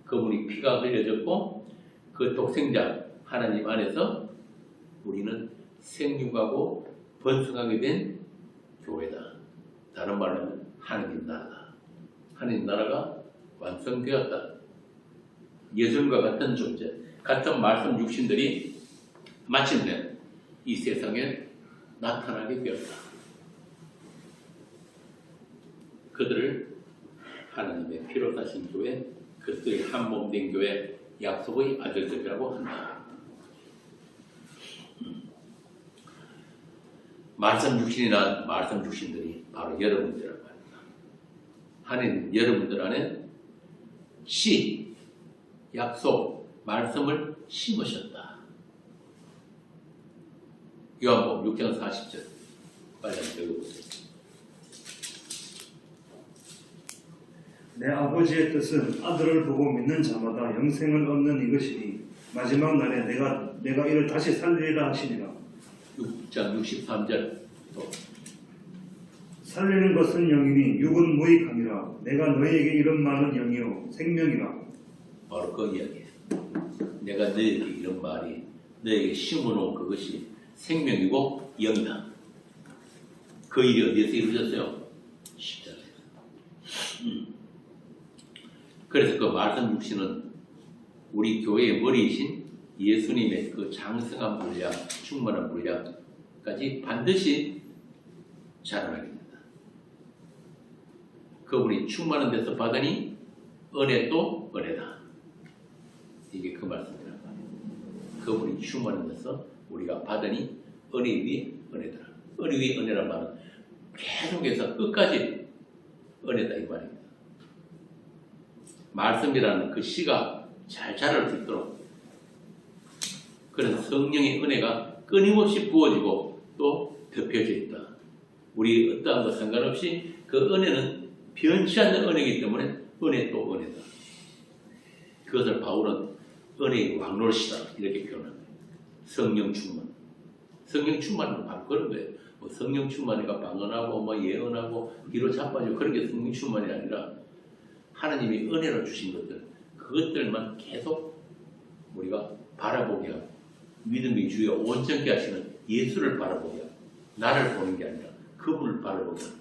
Speaker 1: 그분이 피가 흘려졌고 그 독생자 하나님 안에서 우리는 생육하고 번성하게 된 교회다. 다른 말로 하면 하느님 나라다. 하느님 나라가 완성되었다. 예전과 같은 존재, 같은 말씀 육신들이 마침내 이 세상에 나타나게 되었다. 그들을 하나님의 피로 사신 교회, 그리스도의 한 몸 된 교회, 약속의 아들들이라고 한다. 말씀 육신이란 말씀 육신들이 바로 여러분들이라고 합니다. 하나님 여러분들 안에 씨, 약속, 말씀을 심으셨다. 요한복음 6장 40절 빨리 한번 읽어보세요.
Speaker 2: 내 아버지의 뜻은 아들을 보고 믿는 자마다 영생을 얻는 이것이니 마지막 날에 내가 이를 다시 살리리라 하시니라.
Speaker 1: 6장 63절 또
Speaker 2: 살리는 것은 영이니 육은 무익함이라. 내가 너희에게 이런 말은 영이요 생명이라.
Speaker 1: 바로 그 이야기예요. 내가 너희에게 이런 말이 너희에게 심어놓은 그것이 생명이고 영이다. 그 일이 어디에서 이루어졌어요? 십자가에서. 그래서 그 말씀 육신은 우리 교회의 머리이신 예수님의 그 장성한 분량, 충만한 분량까지 반드시 자라나게 됩니다. 그분이 충만한 데서 받으니 은혜 또 은혜다. 이게 그 말씀이란 말이에요. 그분이 충만한 데서 우리가 받으니 은혜 위에 은혜더라. 은혜 위에 은혜란 말은 계속해서 끝까지 은혜다 이 말입니다. 말씀이라는 그 씨가 잘 자랄 수 있도록 그래서 성령의 은혜가 끊임없이 부어지고 또 덮여져 있다. 우리 어떠한 것 상관없이 그 은혜는 변치 않는 은혜이기 때문에 은혜 또 은혜다. 그것을 바울은 은혜의 왕노릇이다 이렇게 표현합니다. 성령 충만. 성령 충만은 바로 그런 거예요. 뭐 성령 충만이가 방언하고 뭐 예언하고 기로 자빠지고 그런 게 성령 충만이 아니라 하나님이 은혜로 주신 것들 그것들만 계속 우리가 바라보게 하고 믿음의 주여 온전케 하시는 예수를 바라보게 하고 나를 보는 게 아니라 그분을 바라보게 하고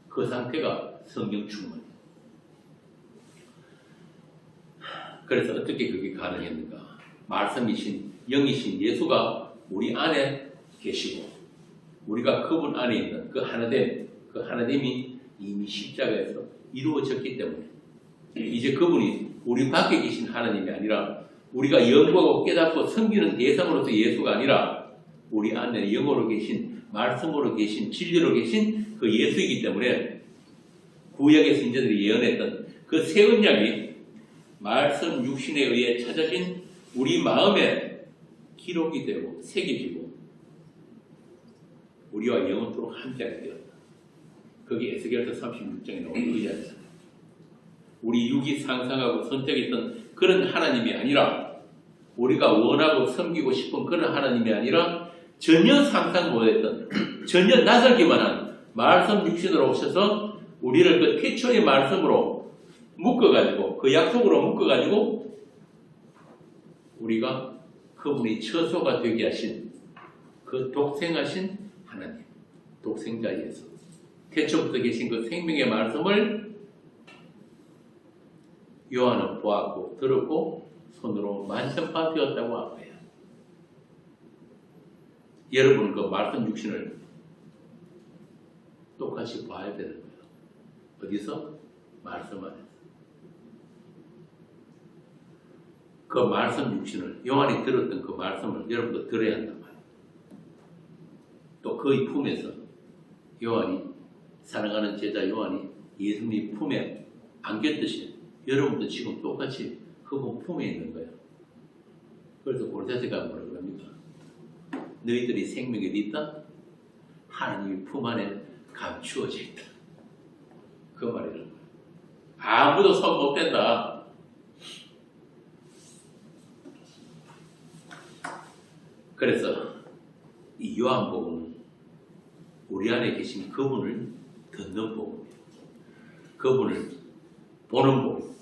Speaker 1: 그 상태가 성령 충만이에요. 그래서 어떻게 그게 가능했는가? 말씀이신 영이신 예수가 우리 안에 계시고 우리가 그분 안에 있는 그 하나됨이 이미 십자가에서 이루어졌기 때문에 이제 그분이 우리 밖에 계신 하나님이 아니라 우리가 연구하고 깨닫고 섬기는 대상으로서 예수가 아니라 우리 안에 영으로 계신 말씀으로 계신 진리로 계신 그 예수이기 때문에 구약의 선지자들이 예언했던 그 새 언약이 말씀 육신에 의해 찾아진 우리 마음에 기록이 되고 새겨지고 우리와 영원토록 함께하게 되었다. 거기 에스겔서 36장에 나오는 그 이야기입니다. 우리 육이 상상하고 선택했던 그런 하나님이 아니라 우리가 원하고 섬기고 싶은 그런 하나님이 아니라 전혀 상상 못했던 전혀 낯설기만 한 말씀 육신으로 오셔서 우리를 그 태초의 말씀으로 묶어가지고 그 약속으로 묶어가지고 우리가 그분이 처소가 되게 하신 그 독생하신 하나님, 독생자 예수, 태초부터 계신 그 생명의 말씀을 요한은 보았고 들었고 손으로 만천파되었다고 한 거예요. 여러분은 그 말씀 육신을 똑같이 봐야 되는 거예요. 어디서? 말씀 안에서. 그 말씀 육신을, 요한이 들었던 그 말씀을 여러분도 들어야 한단 말이에요. 또 그의 품에서 요한이, 사랑하는 제자 요한이 예수님 품에 안겼듯이 여러분도 지금 똑같이 그분 품에 있는 거예요. 그래서 골로새서가 뭐라 그럽니까? 너희들이 생명이 어디 있다? 하나님의 품 안에 감추어져 있다. 그 말이라는 거예요. 아무도 손 못 댄다. 그래서 이 요한복음은 우리 안에 계신 그분을 듣는 복음이에요. 그분을 보는 복음.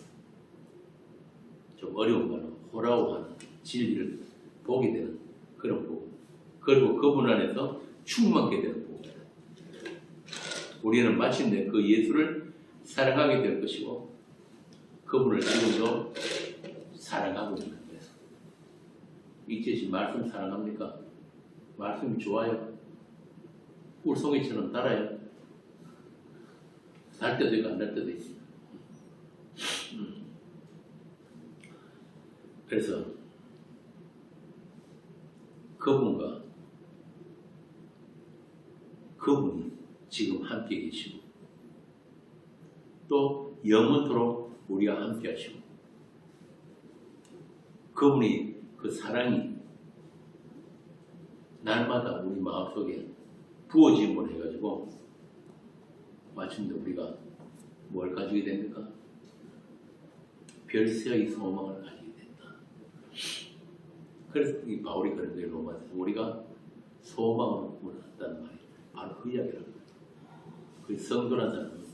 Speaker 1: 좀 어려운 거는 호라오하는 진리를 보게 되는 그런 복음. 그리고 그분 안에서 충만하게 되는 복음. 우리는 마침내 그 예수를 사랑하게 될 것이고 그분을 지금도 사랑하고 있는 거예요. 이제지 말씀 사랑합니까? 말씀이 좋아요? 꿀송이처럼 달아요? 달 때도 있고 안 달 때도 있어요. 그래서 그분과 그분이 지금 함께 계시고 또 영원토록 우리와 함께 하시고 그분이 그 사랑이 날마다 우리 마음속에 부어짐을 해가지고 마침내 우리가 뭘 가지게 됩니까? 별세의 소망을 가지게 된다. 그래서 이 바울이 그런 거예요. 로마서 우리가 소망을 꾸렸다는 말이 바로 그 이야기라는 거예요. 그 성도라는 사람은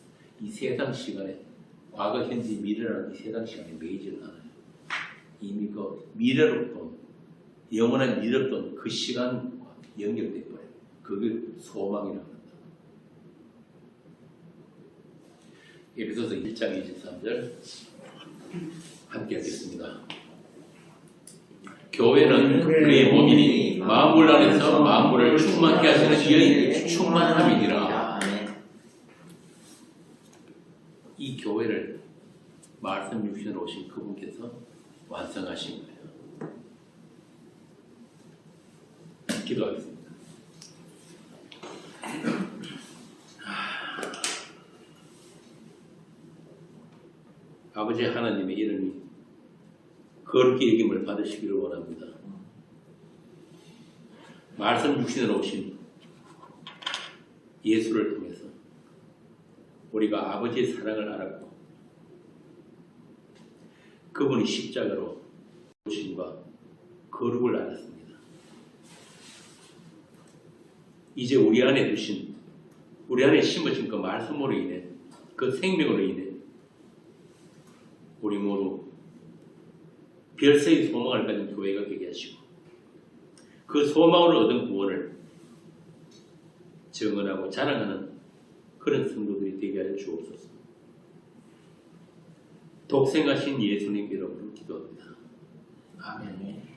Speaker 1: 이 세상 시간에 과거, 현재, 미래라는 이 세상 시간에 매이지는 않아요. 이미 그 미래로부터 영원한 미래로부터 그 시간과 연결돼 버려요. 그게 소망이라고 합니다. 에베소서 1장 23절 함께 하겠습니다. 교회는 그의 몸이니 만물 안에서 만물을 충만케 하시는 이의 충만함이니라. 이 교회를 말씀 육신으로 오신 그분께서 완성하신 거예요. 기도하겠습니다. 아버지 하나님의 이름이 거룩히 여김을 받으시기를 원합니다. 말씀 육신으로 오신 예수를 통해서 우리가 아버지의 사랑을 알았고 그분이 십자가로 오심과 거룩을 알았습니다. 이제 우리 안에 두신, 우리 안에 심어진 그 말씀으로 인해, 그 생명으로 인해 우리 모두 별세의 소망을 가진 교회가 되게 하시고 그 소망으로 얻은 구원을 증언하고 자랑하는 그런 성도들이 되게 하여 주옵소서. 독생하신 예수님 이름으로 기도합니다. 아멘.